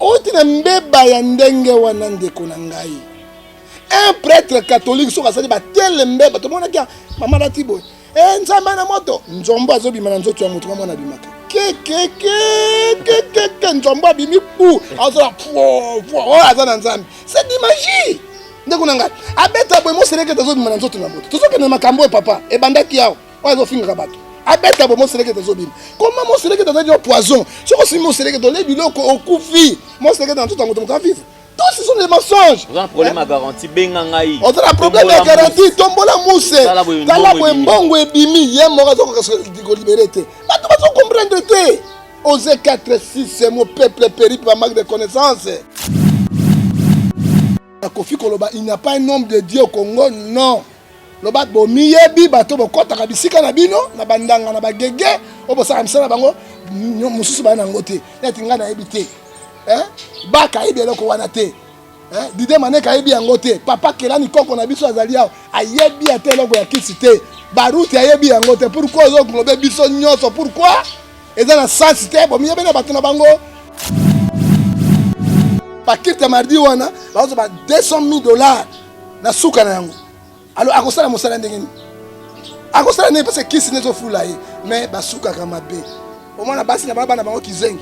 oti na mbeba ya ndenge wana ndeko na ngai. Un prêtre catholique soka sali ba tel mbeba to mona kia mama na tibo. Nzamba na moto nzombo azobima na nzoto ya moto mwana bimaka. Ke nzombo bimi pu azola po azana nzambi. C'est de magie. Ndeko na ngai. Abeta boy mo seleke tazobima na nzoto na moto. Tozoke na makambo e papa e bandaki yao. Ozo finga bato. Abeta boy mo seleke tazobima. Comment mo seleke tazadio poison? Soko si mo seleke to le biloko okufi. Mo seleke na nzoto na moto mo vivre. Tous ce sont des mensonges. On a un problème à garantie. Bengangaï. On a un problème à garantie. Tombola mousse. Tala mbongo ebimi. Yé mora zoko libéré. Maintenant, on comprendre te. Osez 4, 6, c'est mon peuple péri par manque de connaissances. Kofi Koloba, il n'y a pas un nombre de dieux au Congo, non. Loba bomi yebi bato bokota kabisika na bino na bandanga na bagege obosa kamisa na bango mususu bana ngote. Netinga na ebité. Baka yebi eloko wana te. Dide maneka yebi yango te. Papa Kelani koko na biso azali awo ayebi ate eloko ya kisi te. Baruti ayebi yango te. Pourquoi ozonglobe biso nyonso? Pourquoi? Eza na sens te bomi yebi na bato na bango. Pakirte mardi wana bazo ba $200,000 na suka na yango. Alors akosala mosala ndenge ni. Akosala ne parce que kisi nezo fula ye mais basuka kama be. Au moins na basi na bana bango kizengi.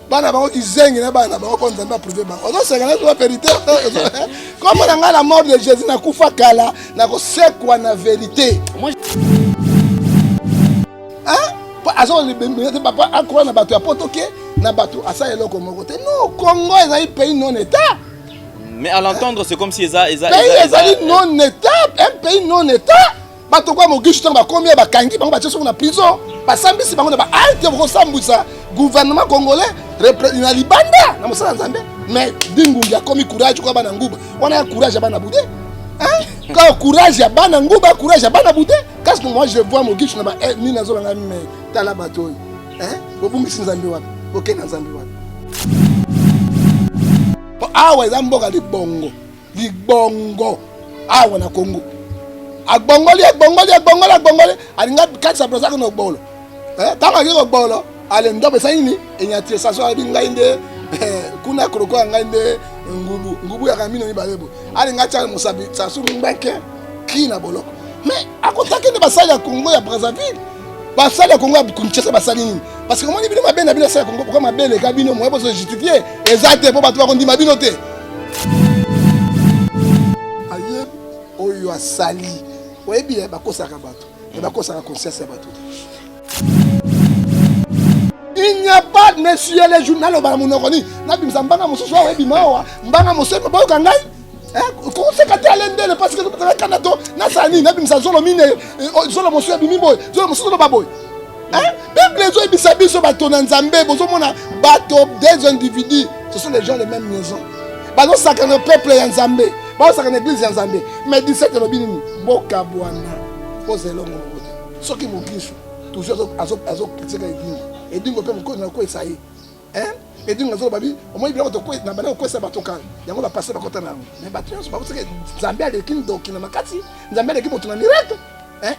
Bana bango kizengi na bana bango kwa nzamba privé bango. Ozo sengana la vérité. Comme on la mort de Jésus na kufa kala na ko sekwa na vérité. Hein? Azo le papa akwa na bato ya potoke na bato asa eloko moko te. Non, Congo est un pays non état. Mais à l'entendre, c'est comme si ils pays non état, un pays non état. Bato kwa mogishu tanga combien ba kangi bango ba tcheso na prison. Ba sambisi bango na ba alte ko sambusa gouvernement congolais na libanda na mosala nzambe. Mais dingu ya komi courage kwa bana nguba. Wana ya courage ya bana budé. Hein? Quand courage ya bana nguba, courage ya bana budé. Qu'est-ce que moi je vois mogishu na ba ni nazo nga me tala bato. Hein? Bobungisi nzambe wapi? Bokena nzambe wapi? Awa eza mboka libongo awa na Congo agbongoli alinga katsa brosaka no bolo tanga ngiko bolo ale ndobe sayini enyati saso abinga inde kuna kroko anga inde ngubu ya kamino ni balebo alinga tsa musabi saso mbeke kina boloko mais akotaki ne basali ya Congo ya Brazzaville basali ya Congo ya Kinshasa basali nini parce que moi bino mabena bino sala Congo pourquoi mabele ka bino mo eboso justifier exacte po bato ba kondima bino te aye oyo asali oyebi bakosaka bato bakosaka conscience ya bato. Il n'y a pas monsieur les journaux ba monokoni na bimsa mbanga mosusu wa webi mawa mbanga mosusu ba kangai ko se kate alendele parce que na kanato na sani na bimsa zolo mine zolo mosusu bimi boy zolo mosusu ba boy. Bible zo ebisa biso bato na nzambe bozo mona bato des individus ce sont les gens de même maison. Bazo sakana peuple ya nzambe bazo sakana église ya nzambe mais 17 lobini boka bwana ozelo ngote soki mokisho toujours azo kritika edingo pe moko na ko esayi edingo zo babi au moins biloko to ko na bana ko esa bato kan yango ba passer bakota na mais bato so bazo seke nzambe alekin dokina makati nzambe alekin motuna miracle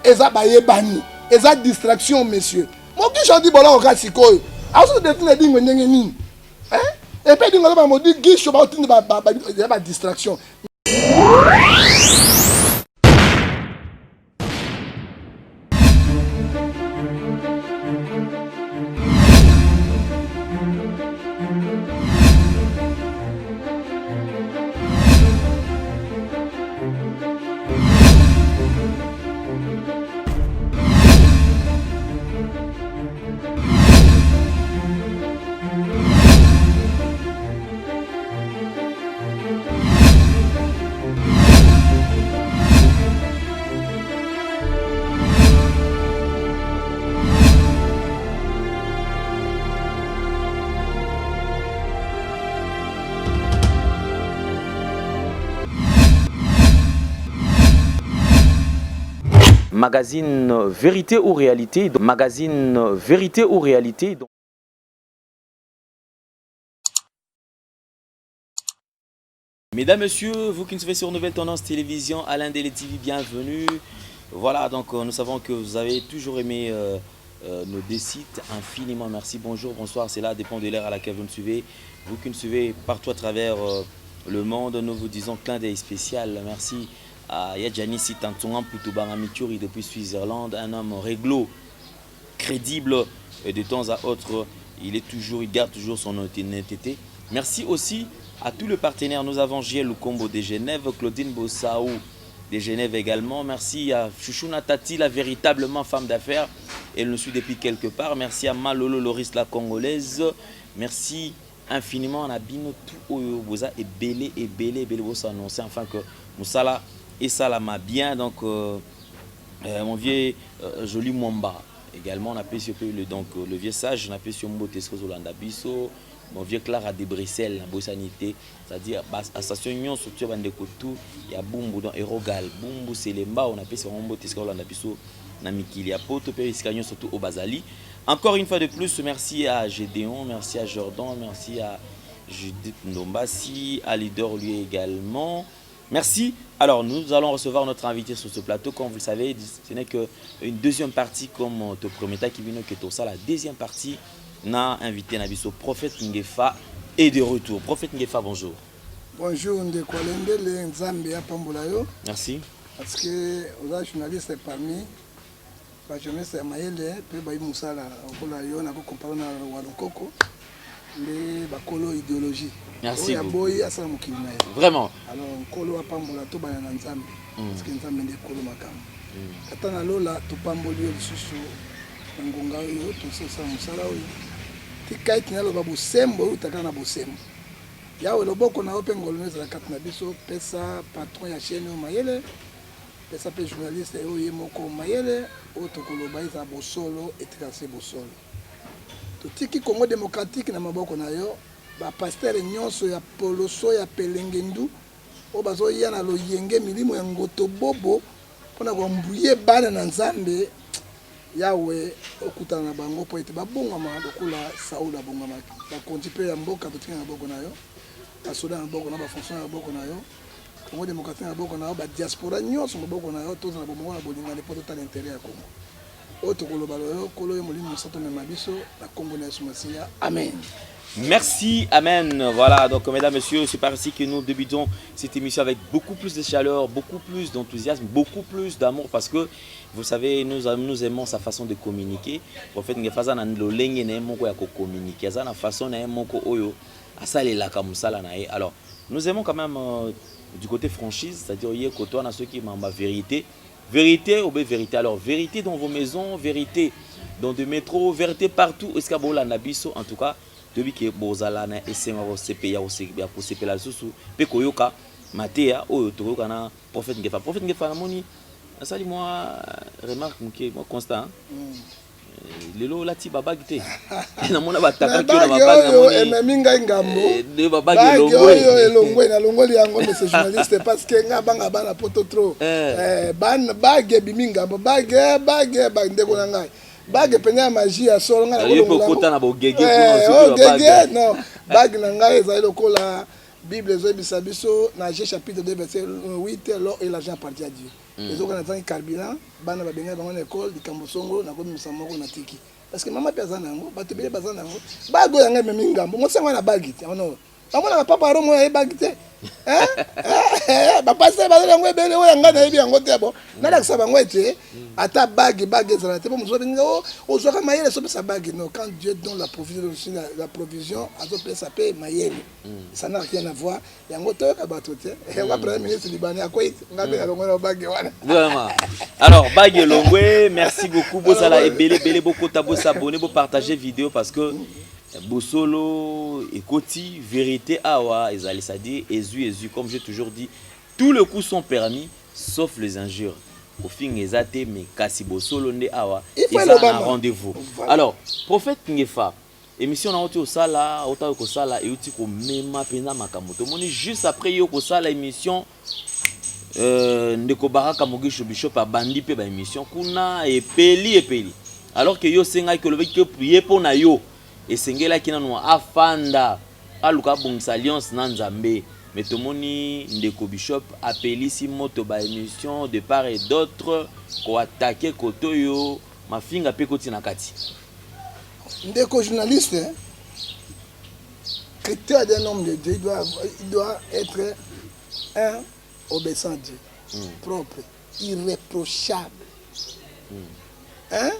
eza bayebani eza distraction messieurs mokisho di bola ko sikoyo aso detine dingo ndenge nini et puis dingo ba modi gisho ba otinde ba distraction. Magazine Vérité ou Réalité, magazine Vérité ou Réalité. Mesdames, Messieurs, vous qui nous suivez sur Nouvelle Tendance Télévision, Alain Dele TV, bienvenue. Voilà, donc nous savons que vous avez toujours aimé nos deux sites. Infiniment merci. Bonjour, bonsoir. Cela dépend de l'ère à laquelle vous nous suivez. Vous qui nous suivez partout à travers le monde, nous vous disons clin d'œil spécial. Merci à Yadjani Sitantungan Poutoubanga Mituri depuis Suisse-Irlande, un homme réglo, crédible et de temps à autre, il garde toujours son honnêteté. Merci aussi à tous les partenaires. Nous avons Giel Lukombo de Genève, Claudine Bossaou de Genève également. Merci à Chouchouna Tati, la véritablement femme d'affaires. Elle nous suit depuis quelque part. Merci à Malolo Loris, la congolaise. Merci infiniment à Bino tout Boza et Belé vous annoncer enfin que Moussala et Salama bien. Donc mon vieux joli Mwamba. Également, on appelle sur le vieux sage, on appelle sur Mbotesco Zolanda Bisso, mon vieux Clara de Bruxelles, la Bossanité, c'est-à-dire à station Nyon, surtout Bandekotou, il y a Bumbu dans Erogal, Bumbu c'est Lemba, on appelle sur Mbotesco Zolanda Bisso, Namikilia Poto, Périscanyon, surtout au Bazali. Encore une fois de plus, merci à Gédéon, merci à Jordan, merci à Judith Ndombasi, à Leader lui également. Merci. Alors, nous allons recevoir notre invité sur ce plateau. Comme vous le savez, ce n'est qu'une deuxième partie, comme te promettais, qui vient que tout ça. La deuxième partie, n'a invité Nabiso, Prophète Ngefa, est de retour. Prophète Ngefa, bonjour. Bonjour, Ndekwalende, Nzambe à Pambolayo. Merci. Parce que vous êtes journaliste parmi les journalistes à Mayele, puis Baï Moussala, on a comparé à Walokoko. Les bakolo idéologie. Merci. Vraiment. Alors, kolo a pambola to bana nzambe. Parce que nzambe ndi kolo makam. Katana lola to pamboli yo susu ngonga yo to sosa musala yo. Tikai tinalo babu sembo utakana na bosembo. Yawe loboko na open ngoloneza la katna biso pesa patron ya chaîne yo Mayele. Pesa pe journaliste yo yemoko Mayele o to koloba isa bosolo etikase bosolo. Tiki Congo démocratique na maboko na yo ba pasteur nyonso ya poloso ya pelengendu o bazo ya na loyenge milimo ya ngoto bobo pona ko mbuye bana na nzambe yawe okutana na bango po ete babonga ma lokula Saula bonga ma ba kontipe ya mboka to tika na boko na yo ba soda na boko na ba fonction na boko na yo Congo démocratique na boko na yo ba diaspora nyonso na boko na yo to na bongo na bolinga ne poto ta l'intérieur ya Congo. Amen. Merci, amen. Voilà, donc mesdames, messieurs, c'est par ici que nous débutons cette émission avec beaucoup plus de chaleur, beaucoup plus d'enthousiasme, beaucoup plus d'amour parce que, vous savez, nous aimons sa façon de communiquer. En fait, nous faisons communiquer. Alors, nous aimons quand même du côté franchise, c'est-à-dire que toi, ceux qui m'ont ma vérité. Vérité ou bien vérité. Alors, vérité dans vos maisons, vérité dans des métros, vérité partout. Est-ce que vous avez biso en tout cas, depuis que vous avez essayé de se faire la sous, puis que vous avez matéa ou le prophète Ngefa. Prophète Ngefa, ça dit moi remarque moi constant. Lelo lati babagite na mona bataka kio na babagi na minga ngambo de babagi elongwe na longoli yango mais c'est journaliste parce que ngabanga bana poto trop ban bage bimingambo bage ndeko na ngai bage penya magie ya solo nga na ko kota na bogege non bage na ngai ezali lokola Bible ezobisa biso na G chapitre 2 verset 8 l'or et l'argent appartient à Dieu. Les autres ont un carburant, bana ba benga bango na école, dikambo songo na ko misa moko na tiki. Parce que mama pesa nango, ba tebele baza nango. Ba go yanga me mingambo, mo sanga na bagite. Non. Amona na papa romo ya bagite. Ba pasa ba nango ebele o yanga na ebi yango te bo. Na la ksa bango ete ata bagi ezala te bo mo so benga o zo ka mayele so pesa bagi. Non, quand Dieu donne la provision, azo pesa pe mayele. Ça n'a rien à voir. Yango to ka batote. Et wa premier ministre libanais akoy ngabe na longo na bagi wana. Vraiment. Alors bagi longwe, merci beaucoup bosala ebele beaucoup tabo s'abonner, bo partager vidéo parce que Bosolo Ekoti vérité awa ezali ça dit ezu comme j'ai toujours dit tous les coups sont permis sauf les injures. Au fin ezate mais kasi Bosolo nde awa ezana rendez-vous. Alors prophète Ngefa émission na oti osala ota ko sala e uti ko mema pena makamoto moni juste après yo ko sala émission ndeko baraka mogisho bishop abandi pe ba émission kuna epeli alors que yo senga que le que prier pour na yo et sengela kina no afanda aluka bongisa alliance na nzambe mais tomoni ndeko bishop appeli si moto ba émission de part et d'autre ko attaquer koto yo mafinga pe koti na kati. Ndeko journaliste, hein? Critère d'un homme de Dieu, il doit être un obéissant à Dieu, propre, irréprochable. Hein?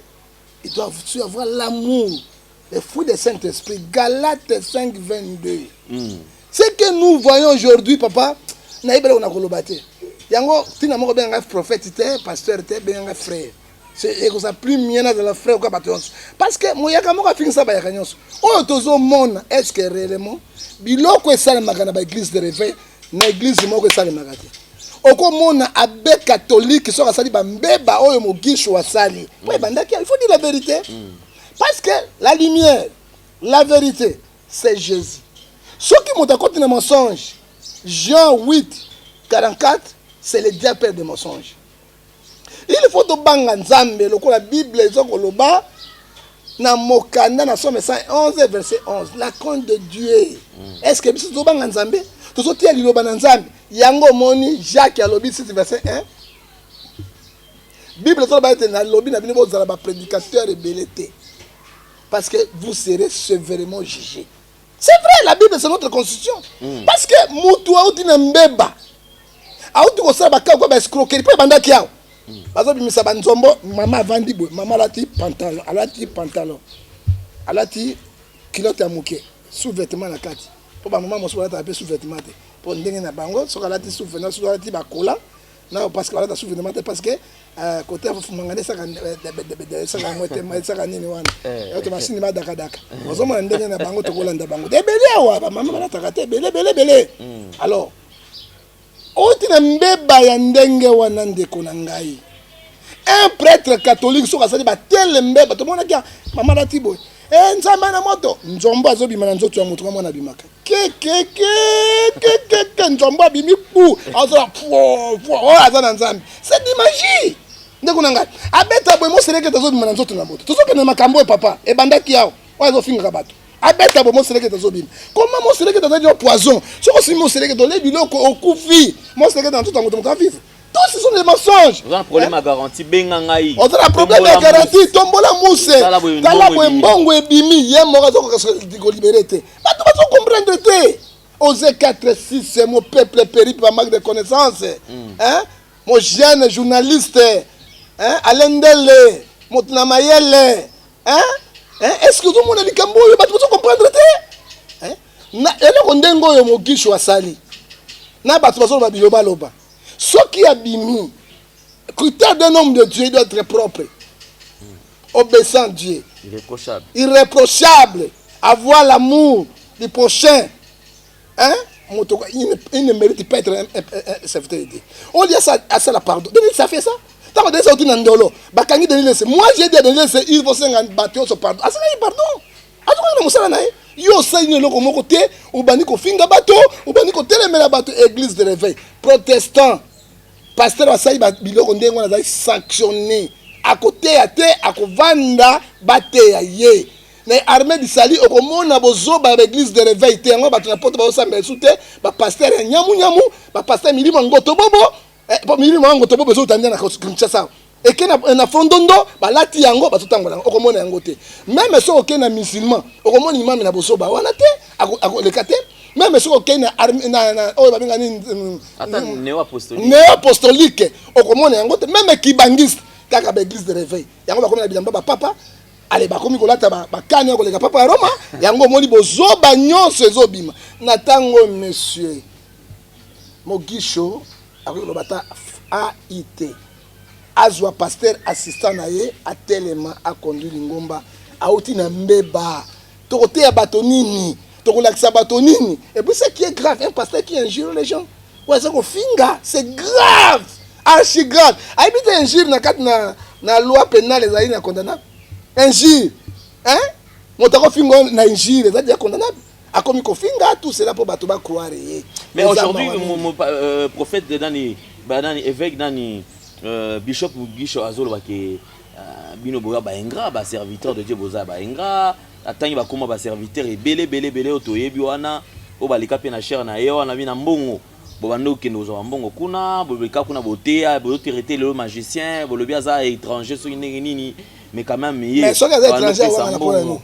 Il doit avoir l'amour, le fruit du Saint-Esprit. Galates 5, 22. Ce que nous voyons aujourd'hui, papa, naïbele on a kolobate. Yango, tina moko benga prophète, pasteur, benga frère. C'est que ça plus mien dans la frère quoi baton. Parce que moyaka moko fingi ça ba yakanyos. O tozo mon est-ce que réellement biloko esala makana ba église de réveil, na église moko esala makati. Oko mona abbé catholique so ka sali ba mbeba oyo mogisho wasali. Ouais bandaki, il faut dire la vérité. Parce que la lumière, la vérité, c'est Jésus. Ceux qui m'ont raconté des mensonges, Jean 8, 44, c'est le diable père des mensonges. Il faut que banga nzambe loko la Bible ezoko loba na mokanda na somme 111 verset 11 la compte de Dieu. Est-ce que biso to banga nzambe to so tia liloba na nzambe yango moni Jacques alobi 6 verset 1 Bible to ba ete na lobi na bino bozala ba prédicateur rebelete parce que vous serez sévèrement jugés. C'est vrai, la Bible c'est notre constitution. Parce que mutu auti na mbeba auti ko sala ba ka ko ba escroquerie pe banda kiao. Bazo bimisa banzombo mama vandi boy mama alati pantalon alati kilote ya muke sous-vêtement na kati po ba mama moso alata pe sous-vêtement te po ndenge na bango so alati sous-vêtement so alati ba kola na parce que alata sous-vêtement te parce que côté fu mangane saka saka moite mai saka nini wana yoto masini ba daka ozo mona ndenge na bango to kolanda bango ebele awa ba mama balata kate bele alors otina mbeba ya ndenge wana ndeko na ngai un prêtre catholique soka sali ba tele mbeba to mona kia mama lati boy nzamba na moto nzombo azobima na nzoto ya moto mwana bimaka ke nzombo bimi pu azora po azana nzambe c'est du magie ndeko na ngai abeta boy mo seleke tazobima na nzoto na moto tozoke na makambo e papa e bandaki yao ozo finga bato abeta bo mo seleke tazobima comment mo seleke tazadio poison soko si mo seleke to lebi loko okufi mo seleke dans tout en moto ka vivre. Tous ce sont des mensonges. Vous avez un problème à garantie. Bengangaï. On a un problème à garantie. Tombola mousse. Talabo mbongo ebimi. Yé morazo ko libéré te. Mais tu vas comprendre te. Osée 4, 6, c'est mon peuple péri par manque de connaissances. Hein? Mon jeune journaliste. Hein? Alendele. Motnamayele. Hein? Est-ce que tout le monde a dit Kambo? Tu vas comprendre te. Hein? Na eloko ndengo yo mogisho asali. Na batu baso ba biloba loba. Ce qui a bimi, critère d'un homme de Dieu doit être propre, obéissant à Dieu, irréprochable, avoir l'amour du prochain. Hein? Il ne mérite pas d'être un serviteur de Dieu. On dit à ça la pardon. Ça fait ça. Moi j'ai dit à Denis, il faut 50 bâtons sur pardon. Ah, ça y est, pardon. Yo sa ine loko moko te ubani ko finga bato ubani ko telemela bato église de réveil protestant pasteur wasai ba biloko ndengo na zai sanctionné à côté ya te akovanda bate ya ye na armée du salut okomona bozoba ba église de réveil te ngo bato na poto ba osamba sute ba pasteur ya nyamu ba pasteur milimo ngoto bobo po milimo ngoto bobo zo tanda na Kinshasa et que na fondondo balati yango batutangola okomona yango te même so oké na musulman okomona imam na bosoba wana te akolekate même so oké na oyo babenga ni néo-apostolique okomona yango te même kibangiste kaka ba église de réveil yango bakomona bilamba ba papa ale bakomi kolata ba kanya koleka papa ya Roma yango moni bozoba nyonso ezobima na tango monsieur Mogisho akolobata AIT azwa pasteur assistant na ye atelema a conduire ngomba auti na mbeba tokote ya batonini tokolakisa batonini et puis ce qui est grave un pasteur qui injure les gens ouais ça ko finga c'est grave archi grave habite injure na kat na loi pénale ezali na condamnable injure hein motako fingo na injure ça dit condamnable a komi ko finga tout cela pour bato ba croire. Mais aujourd'hui mon prophète Dani évêque Dani Bishop Mugisho Azolo ke bino boya ba ingra ba serviteur de Dieu boza ba ingra atangi ba koma ba serviteur ebele otoyebi wana o balika pe na cher na ye wana bina mbongo bo bando ke nozo mbongo kuna bo bika kuna botea bo traiter le magicien bo le biaza étranger so nini mais quand même mais soki aza étranger wana mpona no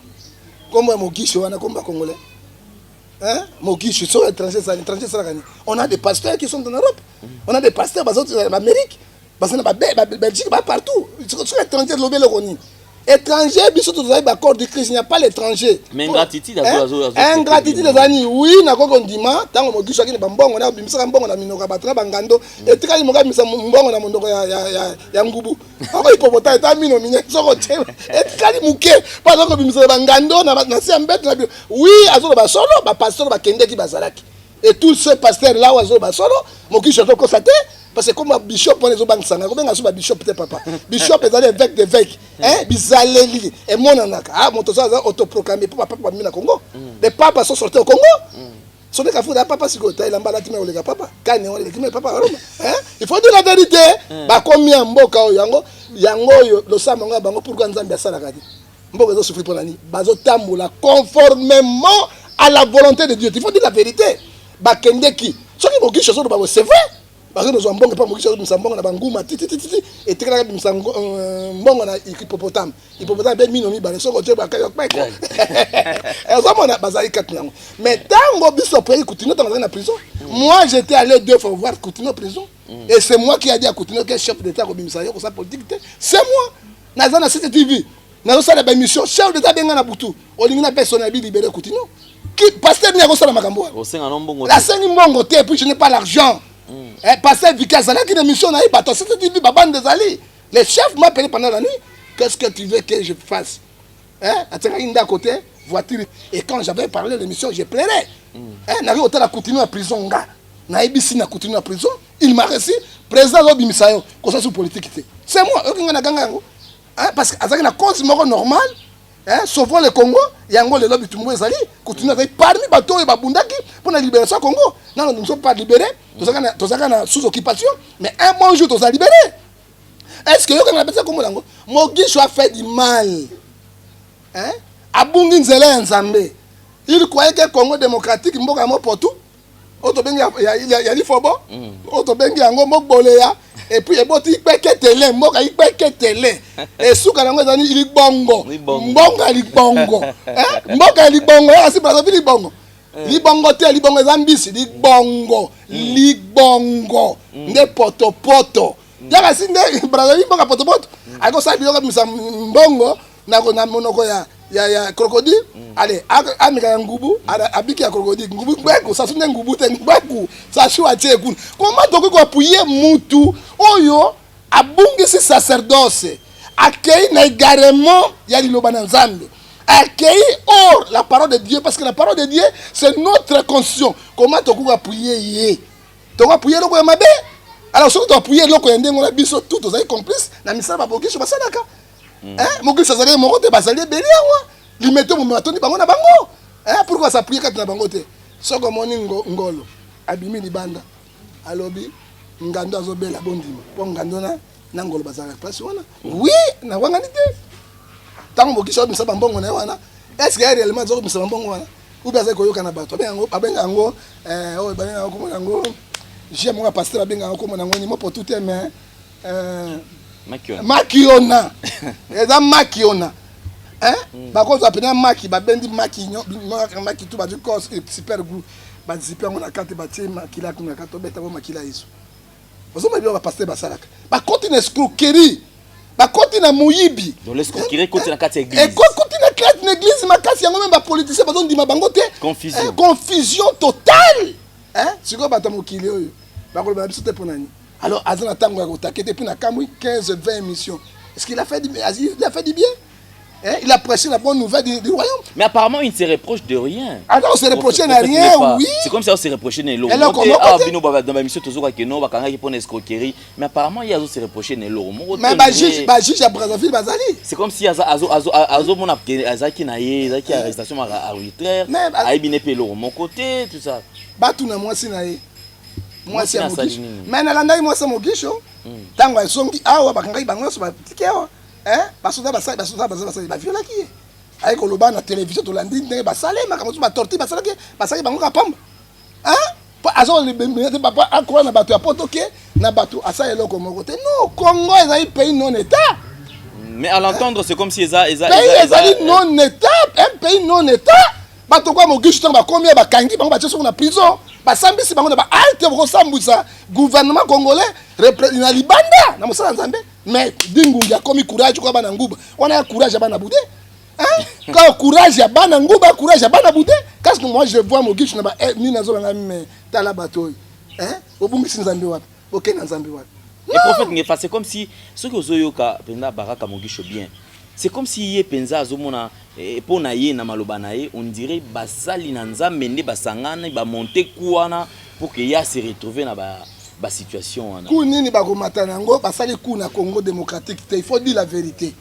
kombo ya mokishi wana kombo ya congolais hein mokishi soki étranger salaka nini on a des pasteurs qui sont en Europe on a des pasteurs bazoti en Amérique bazana ba Belgique ba partout soki étranger lobele koni étranger biso tozali d'accord de Christ il n'y a pas l'étranger mais ingratitude ingratitude ezani oui nakoko ndima tango mokishi akini bambongo na bimisaka mbongo na minoko batana bangando etikali moka bimisa mbongo na mondoko ya ngubu ako ipopota eta mino mine soko te etikali muke pas ko bimisa bangando na se mbete na bio oui azolo ba solo ba pasteur ba kendeki bazalaki et tous ces pasteurs là azolo ba solo mokishi to constater parce que comme bishop on les obangsanga ko benga so ba bishop te papa bishop ezali évêque d'évêque hein bizaleli et monanaka ah moto ça autoproclamé pour papa mina Congo les papas sont sortis au Congo so de kafuda papa sikota il embala timé olega papa kane on le timé papa Roma hein il faut dire la vérité ba komi mboka yango lo samonga bango pourquoi nzambe asala kadi mboka zo souffrir pour nani bazo tambola conformément à la volonté de Dieu il faut dire la vérité ba kendeki so ki mokishi so do ba c'est vrai parce que nous avons pas mokishi nous na banguma titi et tekala mbongo na hippopotame be minomi ba so ko te ba kayo peko ezamona bazali katnango mais tango biso pour Coutinho dans la prison moi j'étais allé 2 fois voir Coutinho prison et c'est moi qui a dit à Coutinho que chef d'état ko bimisa yo ko sa politique c'est moi nazana CCTV nazo sala ba mission chef d'état benga na butu olingi na personne bi libérer Coutinho qui pasteur ni ko sala makambo la sengi mbongo te puis je n'ai pas l'argent. Pasteur Vika Zalaki une mission na bateau c'était dit babane des ali les chefs m'ont appelé pendant la nuit qu'est-ce que tu veux que je fasse hein attends une d'à côté voiture et quand j'avais parlé de l'émission j'ai pleuré hein n'avait autant la Coutinho en prison nga na ibisi na Coutinho en prison il m'a reçu président Lobi Misayo comme ça sous politique c'est moi eux na ganga ngo hein parce que azaki na cause moko normal hein sauvons le Congo yango le Lobi tumbo ezali Coutinho azali parmi bateau et babundaki pour la libération Congo non nous ne sommes pas libérés tozaka sous occupation mais un bon jour toza libéré est-ce que yo kana pesa kombo lango mokishi a fait du mal hein abungi nzela ya nzambe il croyait que Congo démocratique mboka mo potu oto bengi ya lifobo oto bengi yango mokboleya et puis eboti ipeketele mboka ipeketele et suka nango ezani libongo mbonga libongo hein mboka libongo ya si braza libongo libongo te libongo ezambisi libongo nde poto yaka sinde braza libongo poto ako sa biloko misa mbongo na monoko ya crocodile allez amika ya ngubu abiki ya crocodile ngubu ngbeku sa sunde ngubu te ngbeku sa shu atie kun comment toko ko appuyer mutu oyo abungisi sacerdoce accueilli na égarement ya liloba na nzambe accueillir hors la parole de Dieu parce que la parole de Dieu c'est notre conscience comment tu peux appuyer tu peux appuyer loko ya mabe alors surtout appuyer loko ya ndengo na biso tout aux complices na misala baboki so basalaka hein moki ça zali moko te basali belia wa limete mo matoni bango na bango hein pourquoi s'appuyer kat na bango te soko moni ngolo abimi libanda alobi ngando azobela bondima po ngando na ngolo bazala place wana oui na wanga ni te tango mokishi obimisa bambongo na wana est-ce que réellement zo obimisa bambongo wana ou bien azako yoka na bato abenga yango oyo babenga yango komona yango j'ai mon pasteur abenga yango komona yango ni mopo tout est mais makiona eza makiona hein bako za pena maki babendi makinyo maki tout ba du corps super group ba ziper on a carte ba tie makila kuna kato beta bo makila iso ozo ba ba pasteur basalaka ba continue escroquerie bakoti na muyibi donc l'escroquerie continue na kati église et continue na kati na église makasi yango même ba politicien bazo ndima bango te confusion totale hein siko bata mokili oyo bakoloba biso te ponani alors azana tango ya kotakete puis na kamwi 15-20 émissions est-ce qu'il a fait du bien hein il a prêché la bonne nouvelle du royaume mais apparemment il ne se reproche de rien alors on se reproche na rien oui c'est comme ça on se reproche na lo bino baba dans émission tozoka ke no bakanga ki pour escroquerie mais apparemment il y a se reprocher na lo mais ba juge à Brazzaville bazali c'est comme si azo mona azaki na ye azaki arrestation arbitraire aibine pe lo mon côté tout ça batu na moi si na ye moi si mokishi mais na landai moi sa mogisho tango esongi awa bakanga bango so ba tikeo hein basoda ba viola ki ay ko loba na télévision to landi ndenge basale makambo ba torti basale bango kapamba hein azo le bembe papa akwa na bato ya poto ke na bato asale loko moko te non Congo est un pays non état Mais à l'entendre, c'est comme si ils pays ezali non état, un pays non état. Bato kwa mogisho tanga bakomi bakangi bango batie sur na prison. Basambisi bango na ba alte ko sambusa gouvernement congolais na libanda na mosala nzambe. Mais dingungi akomi courage kwa bana nguba. On a courage ya bana boudé. Hein? Quand courage ya bana nguba, courage ya bana boudé. Parce que moi je vois mogisho na ba ni nazo nga me tala bato. Hein? Obungisi nzambe wapi? OK na nzambe wapi? Et prophète Ngefa, c'est comme si ceux qui ozoyoka penda baraka mogisho bien. C'est comme si yé penza azomona pour na yé na maloba na yé, on dirait basali na nzambe nde basangana ba monter kuana pour que ya se retrouver na ba situation wana. Ku nini ba komata nango basali ku na Congo démocratique, il faut dire la vérité.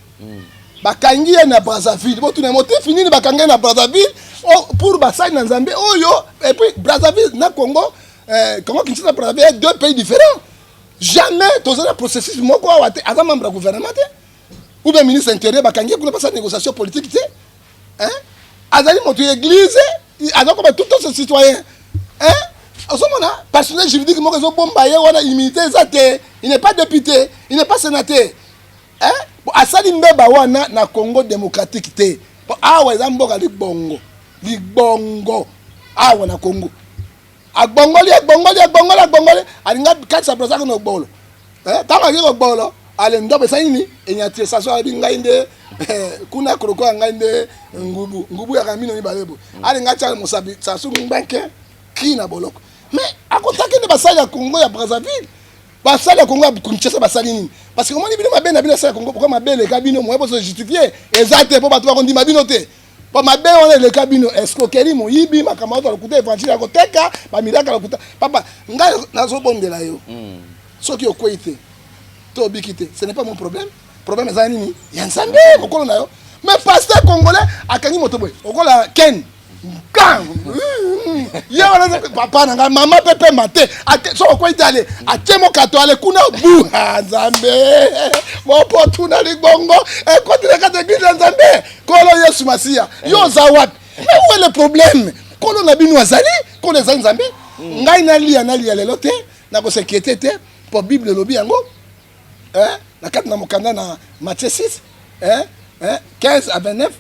Bakangi na Brazzaville, bo tuna motif nini bakangi na Brazzaville pour basali na nzambe oyo et puis Brazzaville na Congo comment Kinshasa Brazzaville deux pays différents. Jamais tous les processus moko awate avant membre gouvernement ou bien ministre intérieur bakangi pour passer négociation politique hein azali moto église azako ba tout ce citoyen hein osomona personnel juridique moko zo bomba ye wana immunité ezate il n'est pas député il n'est pas sénateur hein asali mbeba wana na Congo démocratique té awa ezamboka libongo awa na Congo agbongoli alinga katsa brosa no bolo tanga ngiko bolo ale ndobe sayini enyati saso alinga inde kuna kroko anga inde ngubu ya kamino ni balebo alinga cha musabi saso mbanke kina boloko mais akotaki ne basali ya Congo ya Brazzaville basali ya Congo ya Kinshasa basali nini parce que moi ni bino mabena bino sala Congo pourquoi mabele kabino moi pour se justifier exact pour batwa kondi mabino te. Pour ma belle, on est le cabino. Est-ce que Kelly Moyibi, ma camarade, le côté évangile à côté, ma miracle à côté. Papa, n'a pas bon de la yo. Ce qui est quoi été, Tobi quitté. Ce n'est pas mon problème. Problème est animi. Il y a un samedi au col na yo. Mais pasteur congolais à Kani Motoboy. Au col à Ken. Gang. Ya wala papa nanga mama pepe mate. So quoi été allé. A Temo Kato ale kuna bu Nzambe. Mon pote na libongo. Et quand tu regardes l'église Nzambe, kolo Yesu Masia. Yo zawat. Mais où est le problème? Kolo na binu azali, kolo Nzambe. Ngai na lia lelo te, na ko sekete te pour Bible lobi yango. Hein? Na kat na mokanda na Matthieu 6, hein? 15 à 29.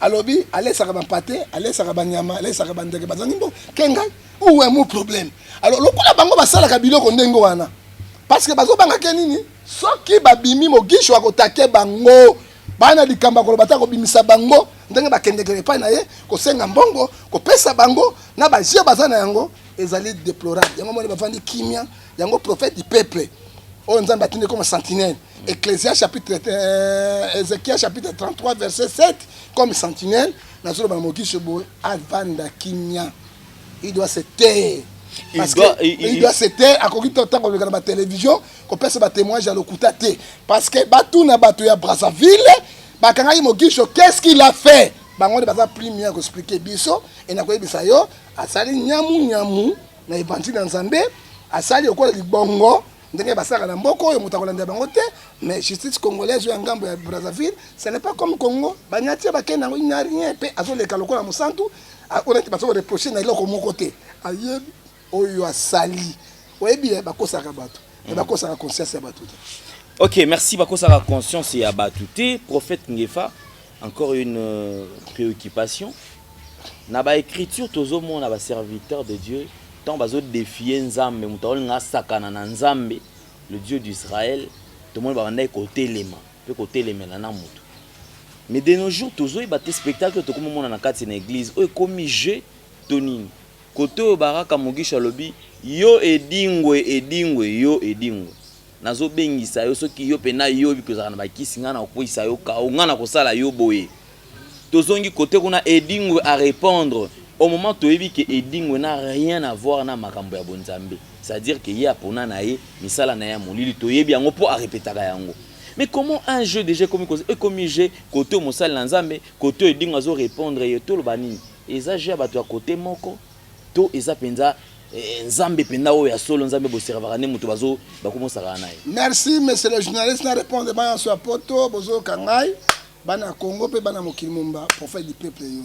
Alobi, allez saraba pâté, allez saraba nyama, allez saraba ndeke bazanimbo. Kenga, où est mon problème? Alors lokola bango basala ka biloko ndengo wana. Parce que bazo banga kenini, soki babimi mogisho akotake bango, bana likamba ko bata ko bimisa bango, ndenge bakendekele pa na ye, ko senga mbongo, ko pesa bango, na ba jia bazana yango, ezali déplorable. Yango moni bafandi kimia, yango prophète du peuple. Oh Nzambe atinde comme sentinelle. Ecclésiaste chapitre Ézéchiel chapitre 33 verset 7 comme sentinelle nazolo ba mogisho bo avanda kimia. Il doit se taire. Il doit se taire à côté de temps qu'on regarde la télévision qu'on peut se battre témoignage à l'okutate parce que batu na batu ya Brazzaville bakanga mogisho qu'est-ce qu'il a fait? Bango de baza plus mieux expliquer biso et na ko yebisa yo asali nyamu na évangile Nzambe asali okola libongo. Mais justice congolaise en Gambo à Brazzaville, ce n'est pas comme Congo. Banyati bakena il n'y a rien pe azo le kaloko na musantu, on est pas reprocher na iloko mon côté. Aye oyo asali. Oyebi bakosa ka bato. Et bakosa ka conscience ya bato. OK, merci bakosa ka conscience ya bato. Prophète Ngefa, encore une préoccupation. Na ba écriture tozo mona ba serviteur de Dieu. Tant bazo défier Nzambe mutawol nga sakana na Nzambe le Dieu d'Israël tout le monde va ndai côté élément peut côté élément na mutu mais de nos jours tozo y baté spectacle to comme mona na kati na église o komi je tonini côté o baraka mogisha lobi yo edingwe yo edingwe nazo bengisa yo soki yo pena yo bikozana na bakisinga na koisa yo ka ngana kosala yo boye tozongi côté kuna edingwe à répondre. Au moment où il que Eding n'a rien à voir na makambo ya bonzambe, c'est-à-dire que y a pona nae misala na ya molili to yebi yango po a répéter yango. Mais comment un jeu déjà comme jeu côté mosala na nzambe côté Eding azo répondre et tout le bani eza jeu ba to côté moko to eza penza nzambe penda o ya solo nzambe bo servara ne muto bazo ba komosa kana ye. Merci monsieur le journaliste na répondre ba sur poto bozo kangai bana Congo pe bana mokili mumba prophète du peuple yo.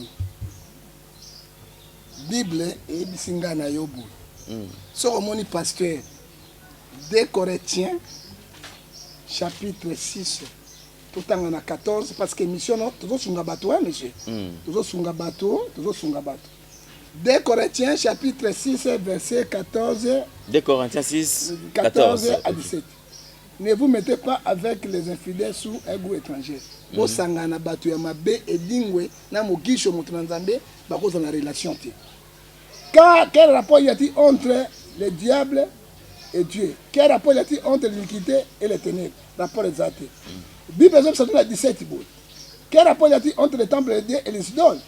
Bible et bisinga na yobu. So omoni pasteur 2 Corinthiens chapitre 6 tout le temps on a 14 parce que mission non toujours sunga bateau hein monsieur toujours sunga bateau 2 Corinthiens chapitre 6 verset 14 2 Corinthiens 6 14 à 17. Ne vous mettez pas avec les infidèles sous un goût étranger. Vous sangana bateau ya mabe et lingwe na mogisho mutu na nzambe ba cause na relation te. Car quel rapport y a-t-il entre le diable et Dieu? Quel rapport y a-t-il entre l'iniquité et les ténèbres? Rapport exact. Bible exemple ça donne 17 bout. Quel rapport y a-t-il entre le temple de Dieu et les idoles?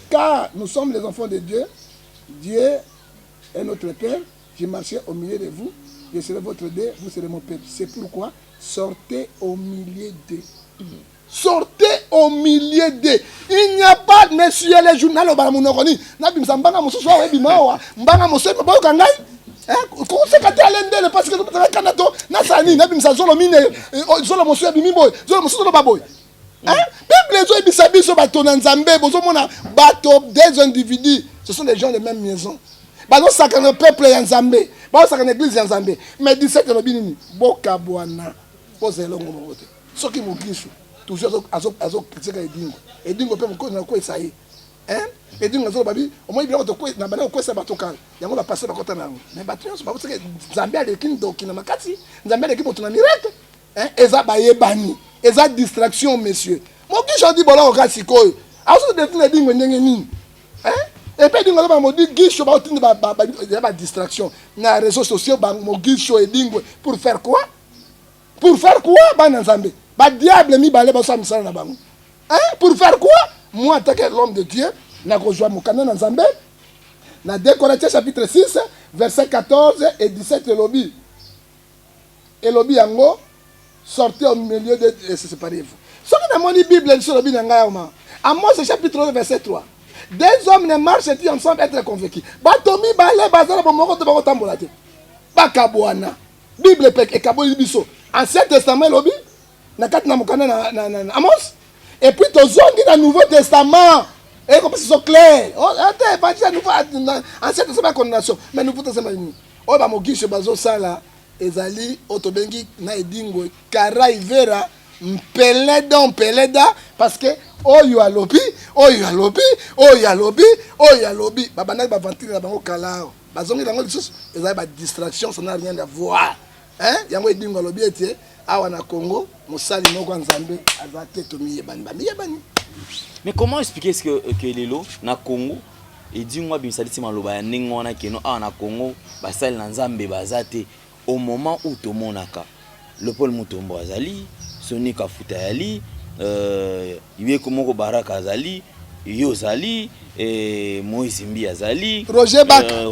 Car nous sommes les enfants de Dieu. Dieu est notre Père. Je marcherai au milieu de vous. Je serai votre Dieu. Vous serez mon peuple. C'est pourquoi sortez au milieu d'eux. Sortez au milieu d'eux. Il n'y a pas de monsieur les journaux au Baramounokoni. Nabim Sambanga Moussoua Webimawa. Mbanga Moussé Bokangai. Comment c'est qu'à l'endel parce que tu as Kanato. Nasani. Nabim Sazolo Mine. Zolo Moussou Bimiboy. Zolo Moussou Baboy. Bible les bisabi so bato na nzambe bozo mona bato des individus ce sont des gens de même maison bazo sakana peuple ya nzambe bazo sakana église ya nzambe mais 17 lobi nini boka bwana pozelo ngo mote soki mogisho toujours azo kritika edingo pe moko na ko esaye edingo azo babi o moi biloko to ko na bana ko esa bato kala yango ba passer bakota na mais bato nyonso bazo seke nzambe aleki ndoki na makati nzambe aleki boto na miracle eza bayebani eza distraction monsieur mogisho dit bola oka sikoyo aso de tuna dingo ndenge nini et puis dingo ba modi gisho ba tuna ba distraction na réseaux sociaux ba mogisho et dingo pour faire quoi ba nzambe ba diable mi balé ba sa misala na bango pour faire quoi moi tant que l'homme de Dieu na rejoindre mon canon na nzambe na 2 Corinthiens chapitre 6 verset 14 et 17 elobi yango sortez au milieu de séparez-vous. Ce que dans la Bible, sur le Bible, Amos chapitre 1, verset 3. Des hommes ne marchent-ils ensemble être convaincus? Batomi balé bazala bomoko to bakotambola te. Bakabwana. Bible pek e kaboli biso. Ancien Testament lobi na kat na mokana na Amos. Et puis tozongi na Nouveau Testament. Et comme c'est clair. Attends, évangile nouveau Ancien Testament condamnation, mais Nouveau Testament ni. O ba mogisho bazo sala ezali otobengi na edingo karai vera mpeleda parce que oyo alobi babana ba ventile na bango kalao bazongi bango lisusu ezali ba distraction ça n'a rien à voir yango edingo alobi ete awa na Congo mosali moko nzambe azate to miyebani. Mais comment expliquer ce que lelo na Congo edingo bisaliti maloba ya ningo na keno awa na Congo basali na nzambe bazate au moment où tout le monde a le Paul Mutombo Azali, Sonic Afuta Yali, Yeko Baraka Azali, Yozali, Moïse Mbi Azali, Roger Baka